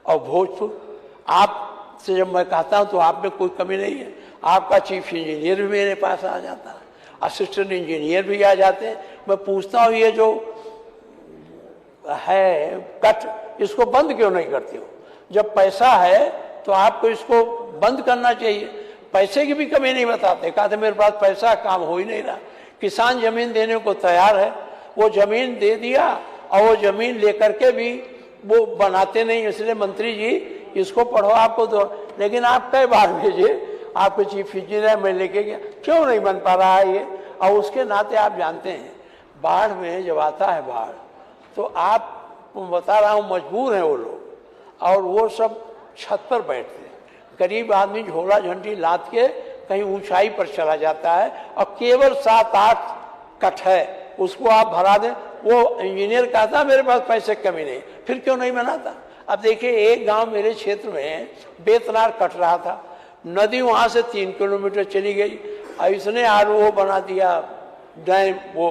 और भोजपुर, आपसे जब मैं कहता हूँ तो आप में कोई कमी नहीं है। आपका चीफ इंजीनियर भी मेरे पास आ जाता है, असिस्टेंट इंजीनियर भी आ जाते हैं। मैं पूछता हूँ ये जो है कट, इसको बंद क्यों नहीं करती हो? जब पैसा है तो आपको इसको बंद करना चाहिए। पैसे की भी कमी नहीं बताते, कहते मेरे पास पैसा, काम हो ही नहीं रहा। किसान जमीन देने को तैयार है, वो जमीन दे दिया और वो जमीन लेकर के भी वो बनाते नहीं। इसलिए मंत्री जी इसको पढ़ो, आपको दो। लेकिन आप कई बार भेजे, आपके चीफ इंजीनियर मैं लेके गया, क्यों नहीं बन पा रहा है ये? और उसके नाते आप जानते हैं बाढ़ में जब आता है बाढ़, तो आप बता रहा हूँ मजबूर हैं वो लोग, और वो सब छत पर बैठते हैं। गरीब आदमी झोला झंडी लाद के कहीं ऊंचाई पर चला जाता है, और केवल 7-8 कट है, उसको आप भरा दें। वो इंजीनियर कहता मेरे पास पैसे की कमी नहीं, फिर क्यों नहीं बनाता? अब देखिए, एक गांव मेरे क्षेत्र में बेतनार कट रहा था, नदी वहां से 3 किलोमीटर चली गई, और इसने वो बना दिया डैम, वो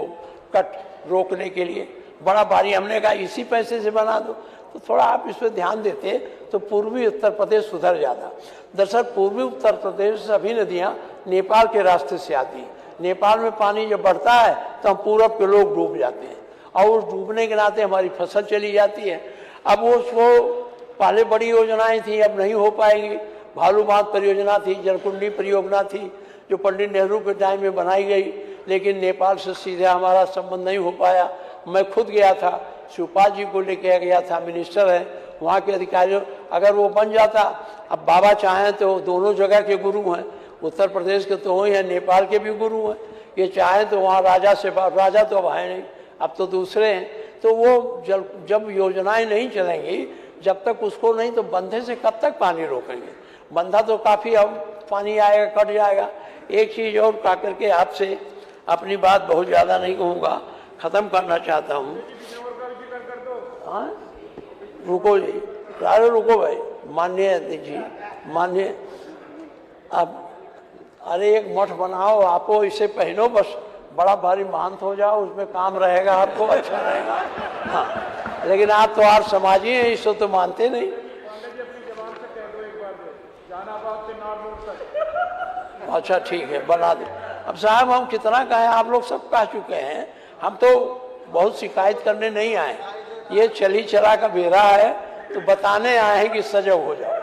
कट रोकने के लिए बड़ा भारी। हमने कहा इसी पैसे से बना दो। तो थोड़ा आप इस पर ध्यान देते तो पूर्वी उत्तर प्रदेश सुधर जाता। दरअसल पूर्वी उत्तर प्रदेश से सभी नदियाँ नेपाल के रास्ते से आती हैं। नेपाल में पानी जब बढ़ता है तो हम पूरब के लोग डूब जाते हैं, और उस डूबने के नाते हमारी फसल चली जाती है। अब वो पहले बड़ी योजनाएं थी, अब नहीं हो पाएगी। भालू बांध परियोजना थी, जलकुंडी परियोजना थी, जो पंडित नेहरू के टाइम में बनाई गई, लेकिन नेपाल से सीधे हमारा संबंध नहीं हो पाया। मैं खुद गया था, शिवपाल जी को लेके गया था, मिनिस्टर है, वहाँ के अधिकारियों, अगर वो बन जाता। अब बाबा चाहें तो दोनों जगह के गुरु हैं, उत्तर प्रदेश के तो वही हैं, नेपाल के भी गुरु हैं। ये चाहें तो वहाँ राजा तो अब है नहीं, अब तो दूसरे हैं। तो वो जब योजनाएं नहीं चलेंगी, जब तक उसको नहीं, तो बंधे से कब तक पानी रोकेंगे? बंधा तो काफ़ी अब पानी आएगा, कट जाएगा। एक चीज़ और कह करके आपसे अपनी बात बहुत ज़्यादा नहीं कहूँगा, ख़त्म करना चाहता हूँ। हाँ, रुको जी, अरे रुको भाई, माननीय जी, माननीय, अब अरे एक मठ बनाओ, आपको इसे पहनो, बस बड़ा भारी महंत हो जाओ, उसमें काम रहेगा, आपको अच्छा रहेगा। हाँ, लेकिन आप तो आर समाजी हैं, इसको तो मानते नहीं। अच्छा ठीक है, बना दे। अब साहब हम कितना कहें, आप लोग सब कह चुके हैं, हम तो बहुत शिकायत करने नहीं आए। ये चली चला का बेरा है, तो बताने आए हैं कि सजग हो जाओ।